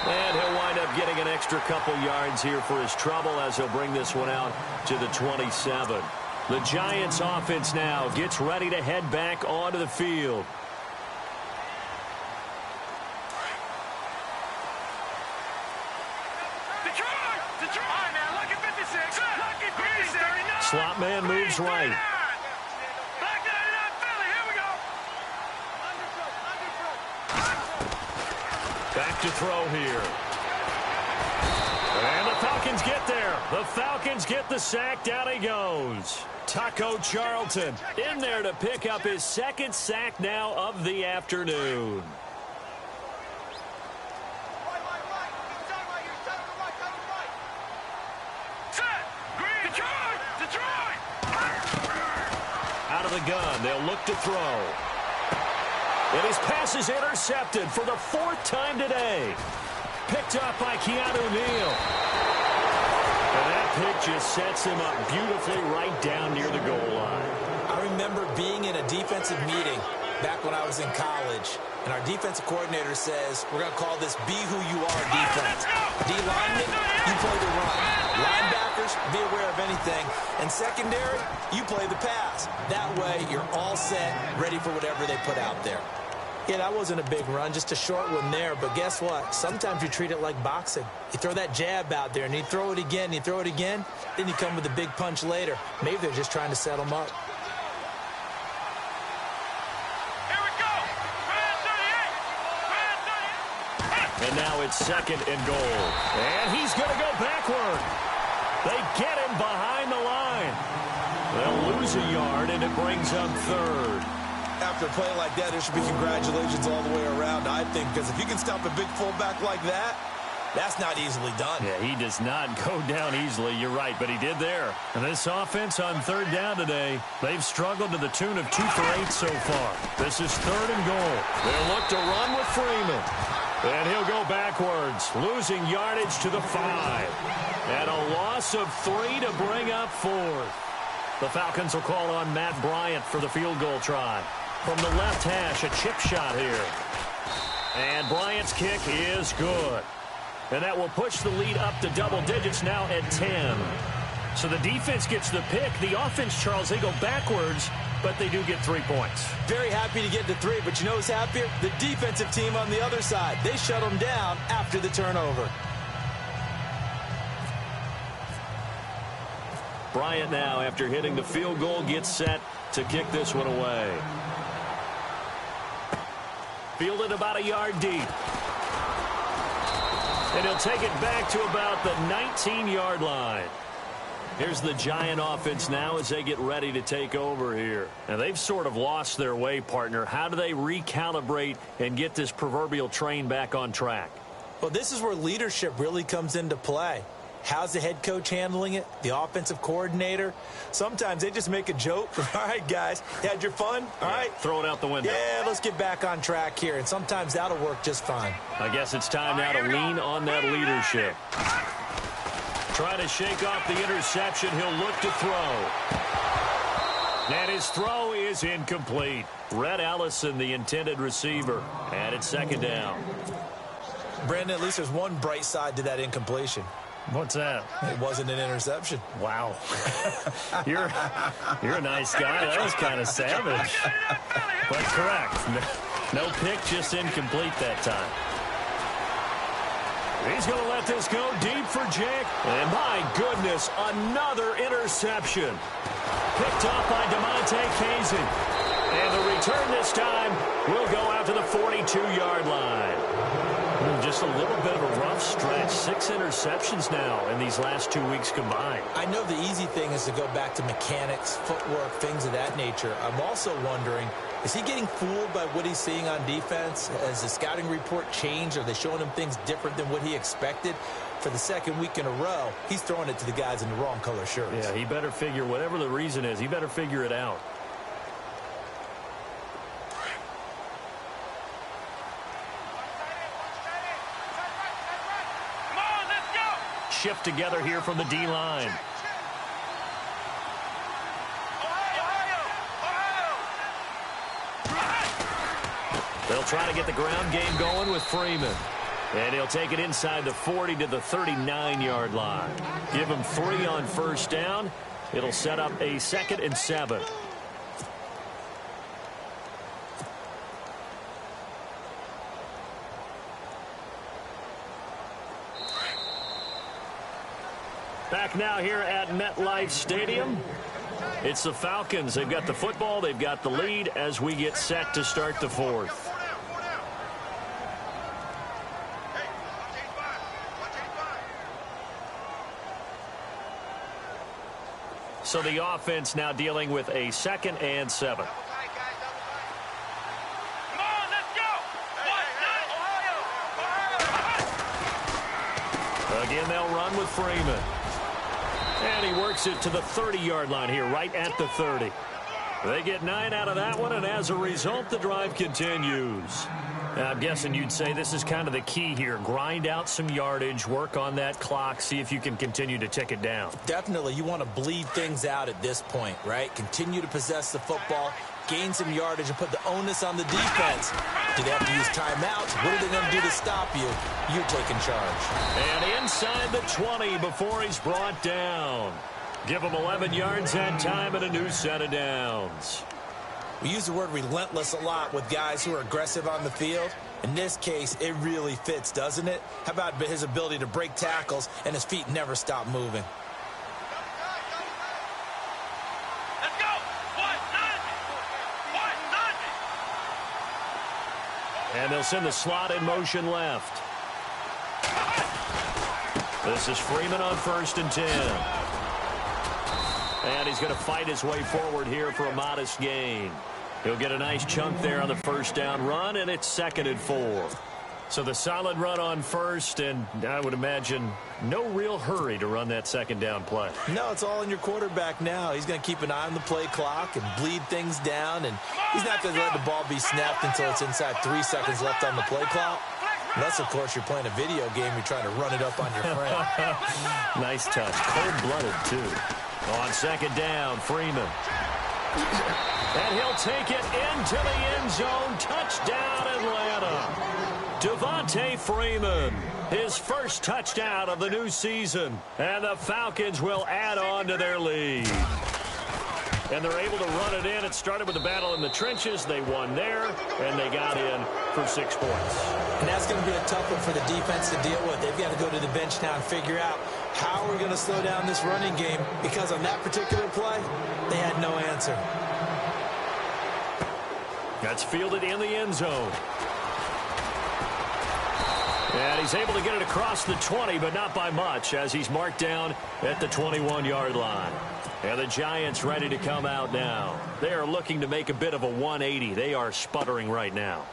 [SPEAKER 2] And he'll wind up getting an extra couple yards here for his trouble as he'll bring this one out to the 27. The Giants offense now gets ready to head back onto the field.
[SPEAKER 3] Detroit! All right, now, look at 56. Look at 56.
[SPEAKER 2] Slot man moves right.
[SPEAKER 3] Back 99, Philly. Here we go.
[SPEAKER 2] Back to throw here. And the Falcons get there. The Falcons get the sack. Down he goes. Taco Charlton in there to pick up his 2nd sack now of the afternoon. Out of the gun, they'll look to throw. And his pass is intercepted for the 4th time today. Picked up by Keanu Neal. And that pick just sets him up beautifully right down near the goal line.
[SPEAKER 4] I remember being in a defensive meeting back when I was in college, and our defensive coordinator says, we're going to call this Be Who You Are defense. D-lineman, you play the run. Linebackers, be aware of anything. And secondary, you play the pass. That way, you're all set, ready for whatever they put out there. Yeah, that wasn't a big run, just a short one there. But guess what? Sometimes you treat it like boxing. You throw that jab out there, and you throw it again, and you throw it again. Then you come with a big punch later. Maybe they're just trying to set them up.
[SPEAKER 3] Here we go.
[SPEAKER 2] And now it's 2nd and goal. And he's going to go backward. They get him behind the line. They'll lose a yard, and it brings up 3rd.
[SPEAKER 4] After a play like that, there should be congratulations all the way around, I think, because if you can stop a big fullback like that, that's not easily done.
[SPEAKER 2] Yeah, he does not go down easily. You're right, but he did there. And this offense on 3rd down today, they've struggled to the tune of 2 for 8 so far. This is 3rd and goal. They'll look to run with Freeman. And he'll go backwards, losing yardage to the 5. And a loss of 3 to bring up 4th. The Falcons will call on Matt Bryant for the field goal try. From the left hash, a chip shot here. And Bryant's kick is good. And that will push the lead up to double digits now at 10. So the defense gets the pick. The offense, Charles, they go backwards, but they do get 3 points.
[SPEAKER 4] Very happy to get to 3, but you know who's happier? The defensive team on the other side. They shut them down after the turnover.
[SPEAKER 2] Bryant now, after hitting the field goal, gets set to kick this one away. Fielded about a yard deep. And he'll take it back to about the 19-yard line. Here's the Giant offense now as they get ready to take over here. Now, they've sort of lost their way, partner. How do they recalibrate and get this proverbial train back on track?
[SPEAKER 4] Well, this is where leadership really comes into play. How's the head coach handling it? The offensive coordinator? Sometimes they just make a joke. All right, guys, you had your fun? All right.
[SPEAKER 2] Throw it out the window.
[SPEAKER 4] Yeah, let's get back on track here. And sometimes that'll work just fine.
[SPEAKER 2] I guess it's time now to lean on that leadership. Trying to shake off the interception. He'll look to throw. And his throw is incomplete. Red Allison, the intended receiver. And it's second down.
[SPEAKER 4] Brandon, at least there's one bright side to that incompletion.
[SPEAKER 2] What's that?
[SPEAKER 4] It wasn't an interception.
[SPEAKER 2] Wow. You're a nice guy. That was kind of savage. But correct. No pick, just incomplete that time. He's going to let this go deep for Jake. And my goodness, another interception. Picked off by DeMonte Kazin. And the return this time will go out to the 42-yard line. Just a little bit of a rough stretch. 6 interceptions now in these last 2 weeks combined.
[SPEAKER 4] I know the easy thing is to go back to mechanics, footwork, things of that nature. I'm also wondering, is he getting fooled by what he's seeing on defense? Has the scouting report changed? Are they showing him things different than what he expected? For the second week in a row, he's throwing it to the guys in the wrong color shirts.
[SPEAKER 2] Yeah, he better figure, whatever the reason is, he better figure it out. Shift together here from the D-line. They'll try to get the ground game going with Freeman. And he'll take it inside the 40 to the 39-yard line. Give him 3 on first down. It'll set up a 2nd and 7. Back now here at MetLife Stadium. It's the Falcons. They've got the football. They've got the lead as we get set to start the 4th. So the offense now dealing with a 2nd and 7. Again, they'll run with Freeman. And he works it to the 30-yard line here, right at the 30. They get 9 out of that one, and as a result, the drive continues. I'm guessing you'd say this is kind of the key here. Grind out some yardage, work on that clock, see if you can continue to tick it down.
[SPEAKER 4] Definitely. You want to bleed things out at this point, right? Continue to possess the football, gain some yardage, and put the onus on the defense. Do they have to use timeouts? What are they going to do to stop you? You're taking charge.
[SPEAKER 2] And inside the 20 before he's brought down. Give him 11 yards that time and a new set of downs.
[SPEAKER 4] We use the word relentless a lot with guys who are aggressive on the field. In this case, it really fits, doesn't it? How about his ability to break tackles and his feet never stop moving?
[SPEAKER 3] Let's go!
[SPEAKER 2] And they'll send the slot in motion left. This is Freeman on 1st and 10. And he's going to fight his way forward here for a modest gain. He'll get a nice chunk there on the first down run, and it's 2nd and 4. So the solid run on first, and I would imagine no real hurry to run that 2nd down play.
[SPEAKER 4] No, it's all in your quarterback now. He's going to keep an eye on the play clock and bleed things down, and he's not going to let the ball be snapped until it's inside 3 seconds left on the play clock. Unless, of course, you're playing a video game, you're trying to run it up on your friend.
[SPEAKER 2] Nice touch. Cold-blooded, too. On second down, Freeman. And he'll take it into the end zone. Touchdown, Atlanta. Devontae Freeman, his first touchdown of the new season. And the Falcons will add on to their lead. And they're able to run it in. It started with a battle in the trenches. They won there, and they got in for 6 points.
[SPEAKER 4] And that's going to be a tough one for the defense to deal with. They've got to go to the bench now and figure out how we're going to slow down this running game, because on that particular play, they had no answer.
[SPEAKER 2] That's fielded in the end zone. And he's able to get it across the 20, but not by much, as he's marked down at the 21-yard line. And the Giants ready to come out now. They are looking to make a bit of a 180. They are sputtering right now.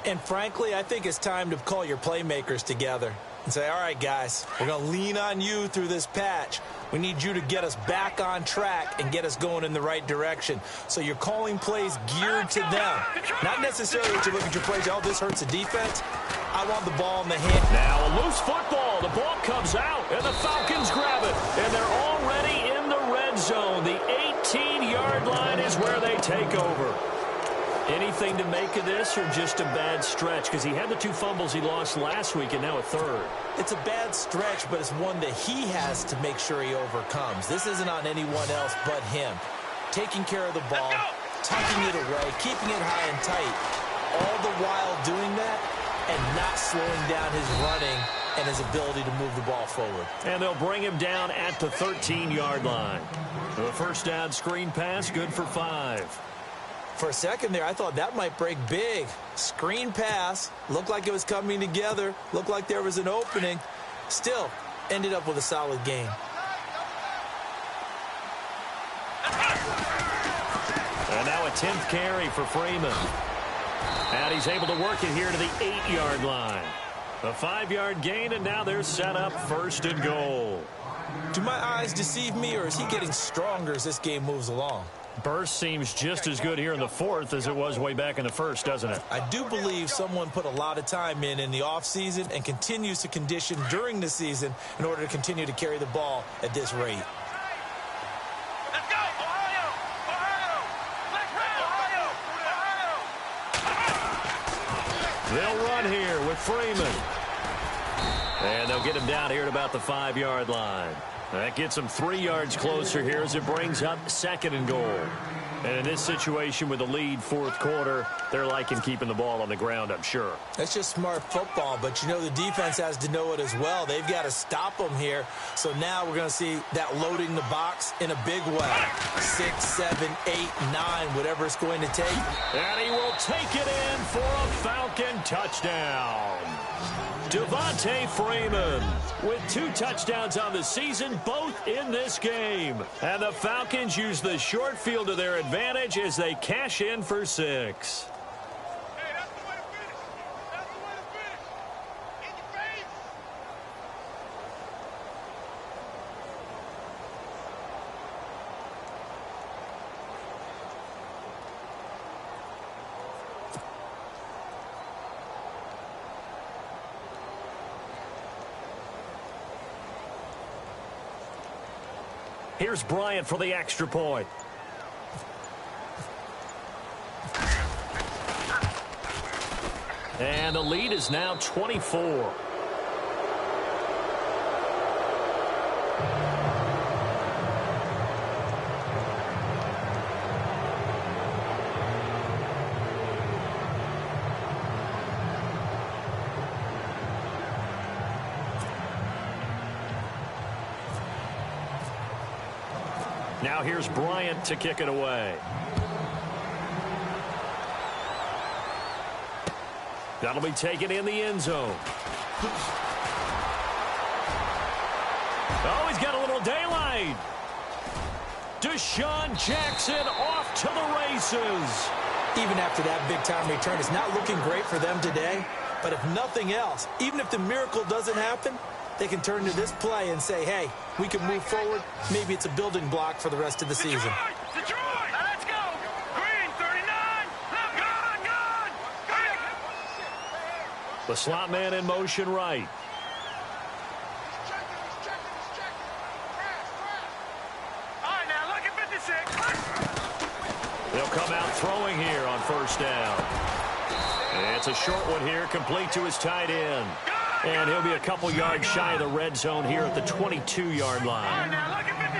[SPEAKER 4] And frankly, I think it's time to call your playmakers together and say, all right, guys, we're going to lean on you through this patch. We need you to get us back on track and get us going in the right direction. So you're calling plays geared to them. Not necessarily that you look at your plays, oh, this hurts the defense. I want the ball in the hand.
[SPEAKER 2] Now a loose football. The ball comes out, and the Falcons grab it. And they're already in the red zone. The 18-yard line is where they take over. Anything to make of this, or just a bad stretch? Because he had the 2 fumbles he lost last week and now a third.
[SPEAKER 4] It's a bad stretch, but it's one that he has to make sure he overcomes. This isn't on anyone else but him. Taking care of the ball, tucking it away, keeping it high and tight, all the while doing that and not slowing down his running and his ability to move the ball forward.
[SPEAKER 2] And they'll bring him down at the 13-yard line. The first down screen pass, good for 5.
[SPEAKER 4] For a second there, I thought that might break big. Screen pass, looked like it was coming together, looked like there was an opening. Still, ended up with a solid game.
[SPEAKER 2] And now a 10th carry for Freeman. And he's able to work it here to the 8-yard line. A 5-yard gain, and now they're set up 1st and goal.
[SPEAKER 4] Do my eyes deceive me, or is he getting stronger as this game moves along?
[SPEAKER 2] Burst seems just as good here in the 4th as it was way back in the 1st, doesn't it?
[SPEAKER 4] I do believe someone put a lot of time in the offseason and continues to condition during the season in order to continue to carry the ball at this rate.
[SPEAKER 3] Let's go, Ohio! Ohio! Let's go, Ohio! Ohio!
[SPEAKER 2] They'll run here with Freeman. And they'll get him down here at about the 5-yard line. That gets them 3 yards closer here as it brings up 2nd and goal. And in this situation with the lead 4th quarter, they're liking keeping the ball on the ground, I'm sure.
[SPEAKER 4] That's just smart football, but you know the defense has to know it as well. They've got to stop them here. So now we're going to see that loading the box in a big way. 6, 7, 8, 9, whatever it's going to take.
[SPEAKER 2] And he will take it in for a Falcon touchdown. Devontae Freeman with 2 touchdowns on the season, both in this game. And the Falcons use the short field to their advantage as they cash in for 6.
[SPEAKER 3] Hey, that's the way to finish. That's the way to finish. In your face.
[SPEAKER 2] Here's Bryant for the extra point. And the lead is now 24. Now here's Bryant to kick it away. That'll be taken in the end zone. Oh, he's got a little daylight. Deshaun Jackson off to the races.
[SPEAKER 4] Even after that big-time return, it's not looking great for them today. But if nothing else, even if the miracle doesn't happen, they can turn to this play and say, hey, we can move forward. Maybe it's a building block for the rest of the season.
[SPEAKER 3] Detroit! Let's go! Green, 39! Gone!
[SPEAKER 2] The slot man in motion right.
[SPEAKER 3] All right, now look at 56.
[SPEAKER 2] They'll come out throwing here on first down. It's a short one here, complete to his tight end. And he'll be a couple yards shy of the red zone here at the 22-yard line.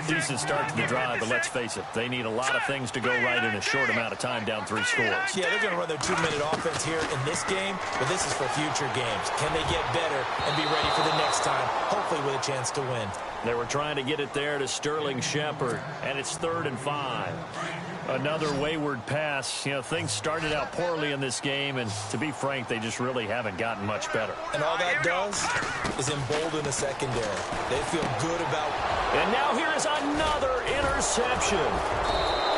[SPEAKER 2] Decent start to the drive, but let's face it, they need a lot of things to go right in a short amount of time, down 3 scores.
[SPEAKER 4] Yeah, they're going to run their 2-minute offense here in this game, but this is for future games. Can they get better and be ready for the next time, hopefully with a chance to win?
[SPEAKER 2] They were trying to get it there to Sterling Shepard, and it's 3rd and 5. Another wayward pass. You know, things started out poorly in this game, and to be frank, they just really haven't gotten much better.
[SPEAKER 4] And all that does is embolden the secondary. They feel good about...
[SPEAKER 2] And now here is another interception.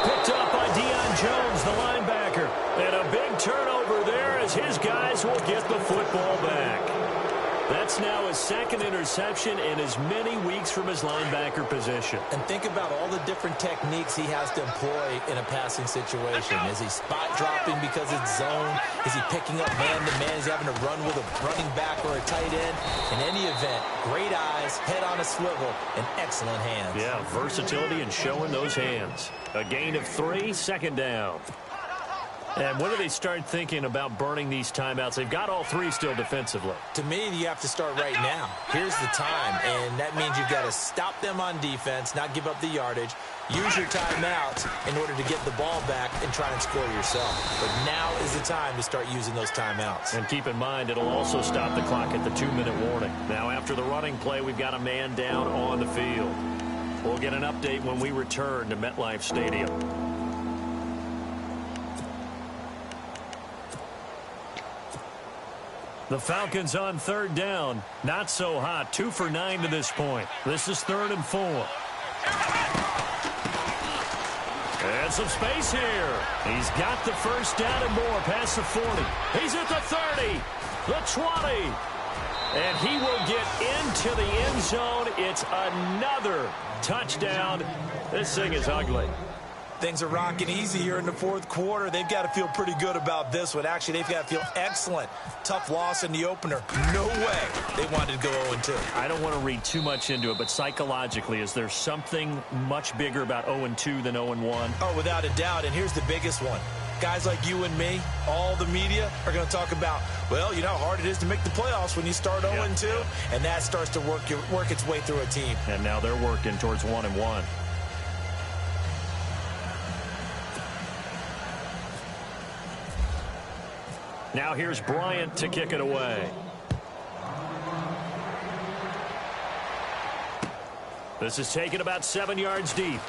[SPEAKER 2] Picked up by Deion Jones, the linebacker. And a big turnover there as his guys will get the football back. That's now his 2nd interception in as many weeks from his linebacker position.
[SPEAKER 4] And think about all the different techniques he has to employ in a passing situation. Is he spot dropping because it's zone? Is he picking up man-to-man? Is he having to run with a running back or a tight end? In any event, great eyes, head on a swivel, and excellent hands.
[SPEAKER 2] Yeah, versatility and showing those hands. A gain of 3, 2nd down. And when do they start thinking about burning these timeouts? They've got all 3 still defensively.
[SPEAKER 4] To me, you have to start right now. Here's the time, and that means you've got to stop them on defense, not give up the yardage, use your timeouts in order to get the ball back and try and score yourself. But now is the time to start using those timeouts.
[SPEAKER 2] And keep in mind, it'll also stop the clock at the 2-minute warning. Now, after the running play, we've got a man down on the field. We'll get an update when we return to MetLife Stadium. The Falcons on 3rd down. Not so hot. 2 for 9 to this point. This is 3rd and 4. And some space here. He's got the first down and more past the 40. He's at the 30, the 20. And he will get into the end zone. It's another touchdown. This thing is ugly.
[SPEAKER 4] Things are rocking easy here in the 4th quarter. They've got to feel pretty good about this one. Actually, they've got to feel excellent. Tough loss in the opener. No way they wanted to go 0-2.
[SPEAKER 2] I don't want to read too much into it, but psychologically, is there something much bigger about 0-2 than 0-1?
[SPEAKER 4] Oh, without a doubt, and here's the biggest one. Guys like you and me, all the media, are going to talk about, well, you know how hard it is to make the playoffs when you start 0-2, and that starts to work its way through a team.
[SPEAKER 2] And now they're working towards 1-1. Now here's Bryant to kick it away. This is taken about 7 yards deep.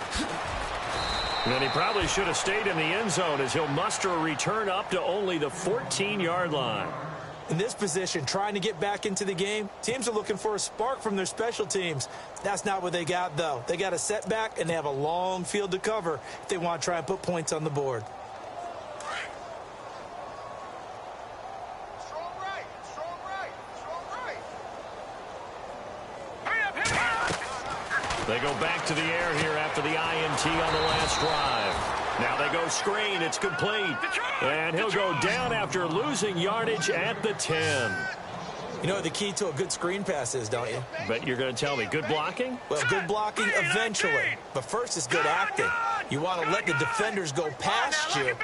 [SPEAKER 2] And he probably should have stayed in the end zone as he'll muster a return up to only the 14-yard line.
[SPEAKER 4] In this position, trying to get back into the game, teams are looking for a spark from their special teams. That's not what they got, though. They got a setback, and they have a long field to cover if they want to try and put points on the board.
[SPEAKER 2] They go back to the air here after the INT on the last drive. Now they go screen. It's complete. And he'll go down after losing yardage at the 10.
[SPEAKER 4] You know what the key to a good screen pass is, don't you?
[SPEAKER 2] Bet you're going to tell me. Good blocking?
[SPEAKER 4] Well, good blocking eventually. But first is good acting. You want to let the defenders go past you,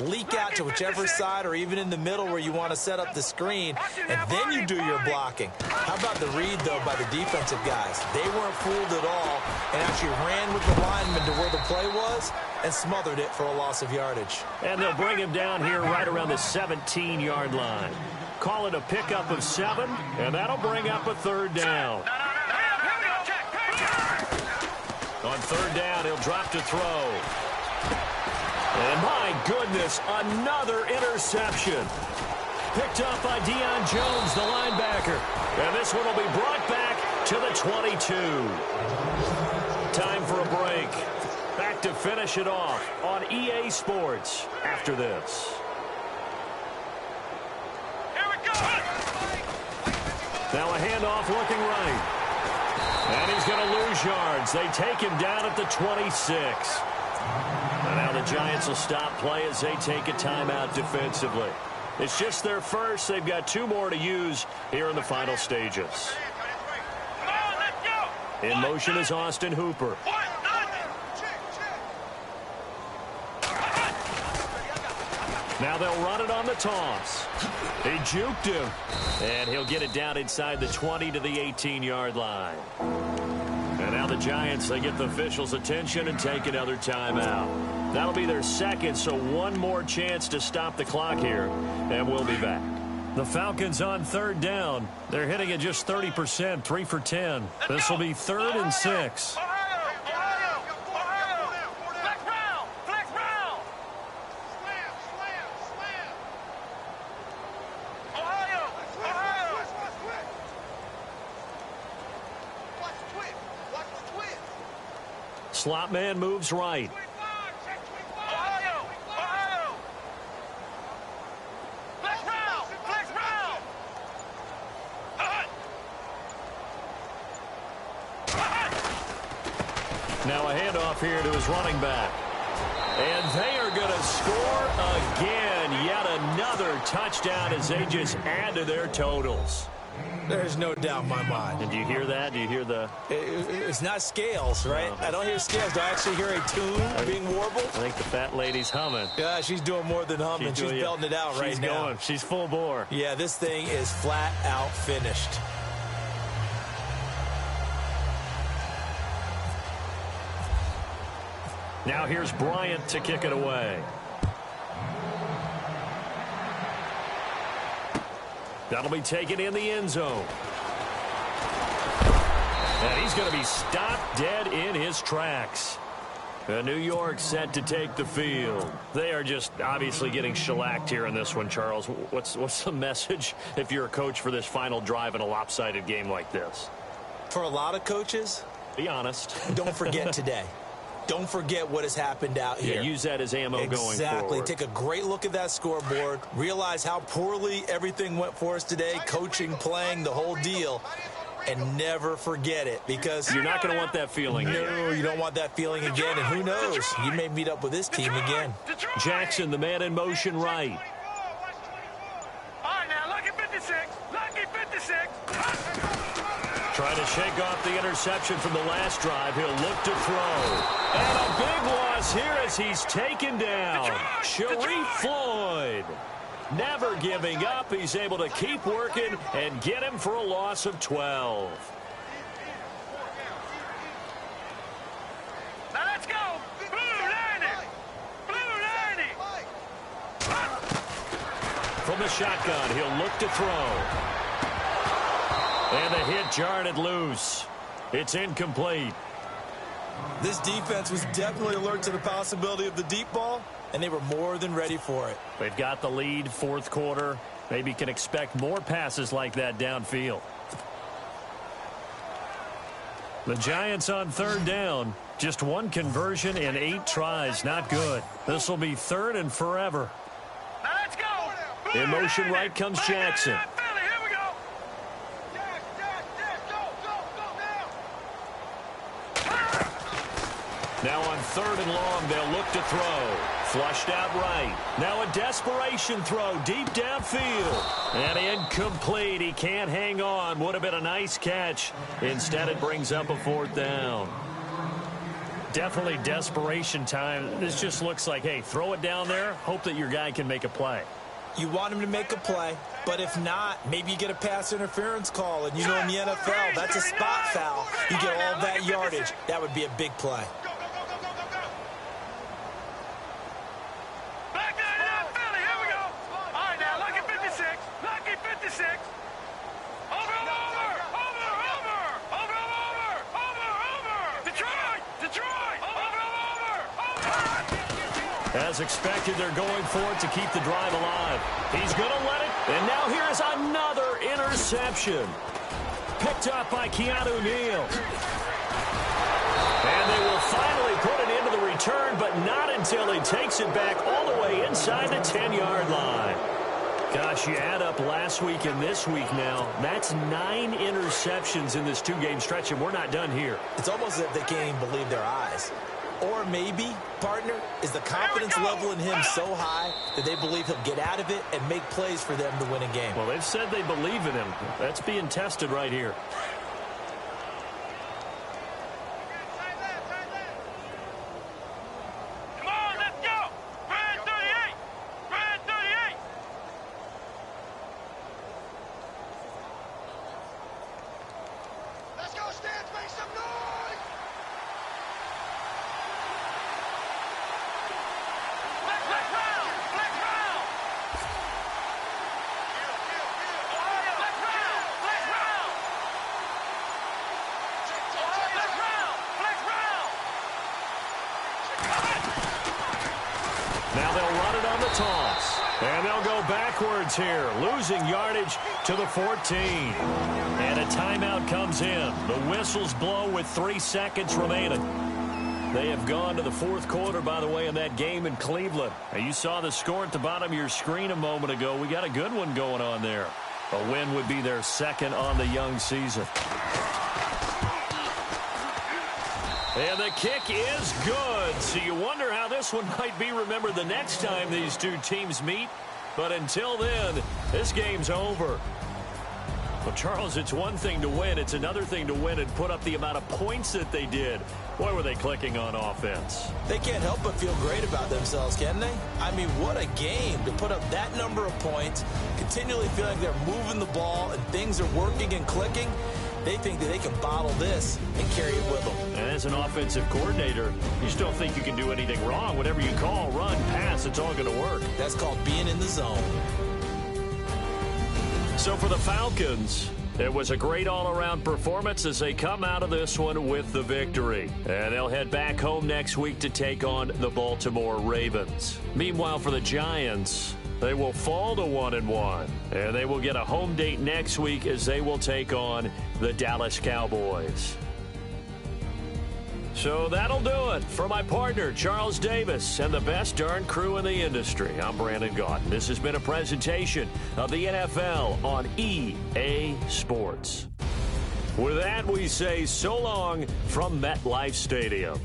[SPEAKER 4] leak out to whichever side or even in the middle where you want to set up the screen, and then you do your blocking. How about the read, though, by the defensive guys? They weren't fooled at all and actually ran with the lineman to where the play was and smothered it for a loss of yardage.
[SPEAKER 2] And they'll bring him down here right around the 17-yard line. Call it a pickup of 7, and that'll bring up a 3rd down. On 3rd down, he'll drop to throw. And my goodness, another interception. Picked up by Deion Jones, the linebacker. And this one will be brought back to the 22. Time for a break. Back to finish it off on EA Sports after this. Now a handoff looking right. And he's going to lose yards. They take him down at the 26. And now the Giants will stop play as they take a timeout defensively. It's just their first. They've got 2 more to use here in the final stages.
[SPEAKER 3] Come on, let's go.
[SPEAKER 2] In motion is Austin Hooper. Now they'll run it on the toss. He juked him. And he'll get it down inside the 20 to the 18-yard line. And now the Giants, they get the officials' attention and take another timeout. That'll be their second, so 1 more chance to stop the clock here. And we'll be back. The Falcons on 3rd down. They're hitting at just 30%, 3 for 10. This will be 3rd and 6. Slot man moves right. Now a handoff here to his running back. And they are going to score again. Yet another touchdown as they just add to their totals.
[SPEAKER 4] There's no doubt in my mind.
[SPEAKER 2] And do you hear that? Do you hear the...
[SPEAKER 4] It's not scales, right?
[SPEAKER 2] No.
[SPEAKER 4] I don't hear scales. Do I actually hear a tune being warbled?
[SPEAKER 2] I think the fat lady's humming.
[SPEAKER 4] Yeah, she's doing more than humming. She's belting it out right now.
[SPEAKER 2] She's going. She's full bore.
[SPEAKER 4] Yeah, this thing is flat out finished.
[SPEAKER 2] Now here's Bryant to kick it away. That'll be taken in the end zone. And he's going to be stopped dead in his tracks. New York set to take the field. They are just obviously getting shellacked here in this one, Charles. What's the message if you're a coach for this final drive in a lopsided game like this?
[SPEAKER 4] For a lot of coaches,
[SPEAKER 2] be honest.
[SPEAKER 4] Don't forget today. Don't forget what has happened out here.
[SPEAKER 2] Yeah, use that as ammo going forward.
[SPEAKER 4] Exactly. Take a great look at that scoreboard. Realize how poorly everything went for us today. Coaching, playing, the whole deal. And never forget it, because
[SPEAKER 2] you're not going to want that feeling again.
[SPEAKER 4] No, you don't want that feeling again. And who knows? You may meet up with this team again.
[SPEAKER 2] Jackson, the man in motion right.
[SPEAKER 3] All right, now, lucky 56. Lucky 56.
[SPEAKER 2] Trying to shake off the interception from the last drive. He'll look to throw. And a big loss here as he's taken down. Sharif Floyd. Never giving up. He's able to keep working and get him for a loss of 12.
[SPEAKER 3] Now let's go. Blue 90. Blue 90.
[SPEAKER 2] From the shotgun, he'll look to throw. And the hit jarred it loose. It's incomplete.
[SPEAKER 4] This defense was definitely alert to the possibility of the deep ball, and they were more than ready for it.
[SPEAKER 2] They've got the lead, 4th quarter. Maybe can expect more passes like that downfield. The Giants on 3rd down. Just 1 conversion in 8 tries. Not good. This will be 3rd and forever.
[SPEAKER 3] Now let's go.
[SPEAKER 2] In motion right comes Jackson. Now on 3rd and long, they'll look to throw. Flushed out right. Now a desperation throw deep downfield. And incomplete. He can't hang on. Would have been a nice catch. Instead, it brings up a 4th down. Definitely desperation time. This just looks like, hey, throw it down there. Hope that your guy can make a play.
[SPEAKER 4] You want him to make a play, but if not, maybe you get a pass interference call. And you know in the NFL, that's a spot foul. You get all that yardage. That would be a big play.
[SPEAKER 2] As expected, they're going for it to keep the drive alive. He's going to let it. And now here's another interception. Picked up by Keanu Neal. And they will finally put it into the return, but not until he takes it back all the way inside the 10-yard line. Gosh, you add up last week and this week now. That's 9 interceptions in this 2-game stretch, and we're not done here.
[SPEAKER 4] It's almost as if they can't even believe their eyes. Or maybe, partner, is the confidence level in him so high that they believe he'll get out of it and make plays for them to win a game.
[SPEAKER 2] Well, they've said they believe in him. That's being tested right here.
[SPEAKER 3] Come on, let's go! Brand 38! Brand 38! Let's go, Stans, make some noise! Black round! Black round! Ohio, black round! Black round! Black round! Black round!
[SPEAKER 2] Now they'll run it on the toss. And they'll go backwards here, losing yardage to the 14. And a timeout comes in. The whistles blow with 3 seconds remaining. They have gone to the fourth quarter, by the way, in that game in Cleveland. Now, you saw the score at the bottom of your screen a moment ago. We got a good one going on there. A win would be their second on the young season. And the kick is good. So you wonder how this one might be remembered the next time these two teams meet. But until then, this game's over. Well, Charles, it's one thing to win. It's another thing to win and put up the amount of points that they did. Boy, were they clicking on offense.
[SPEAKER 4] They can't help but feel great about themselves, can they? I mean, what a game to put up that number of points, continually feel like they're moving the ball and things are working and clicking. They think that they can bottle this and carry it with them.
[SPEAKER 2] And as an offensive coordinator, you just don't think you can do anything wrong. Whatever you call, run, pass, it's all going to work.
[SPEAKER 4] That's called being in the zone.
[SPEAKER 2] So for the Falcons, it was a great all-around performance as they come out of this one with the victory. And they'll head back home next week to take on the Baltimore Ravens. Meanwhile, for the Giants, they will fall to 1-1. And they will get a home date next week as they will take on the Dallas Cowboys. So that'll do it. For my partner, Charles Davis, and the best darn crew in the industry, I'm Brandon Gaudin. This has been a presentation of the NFL on EA Sports. With that, we say so long from MetLife Stadium.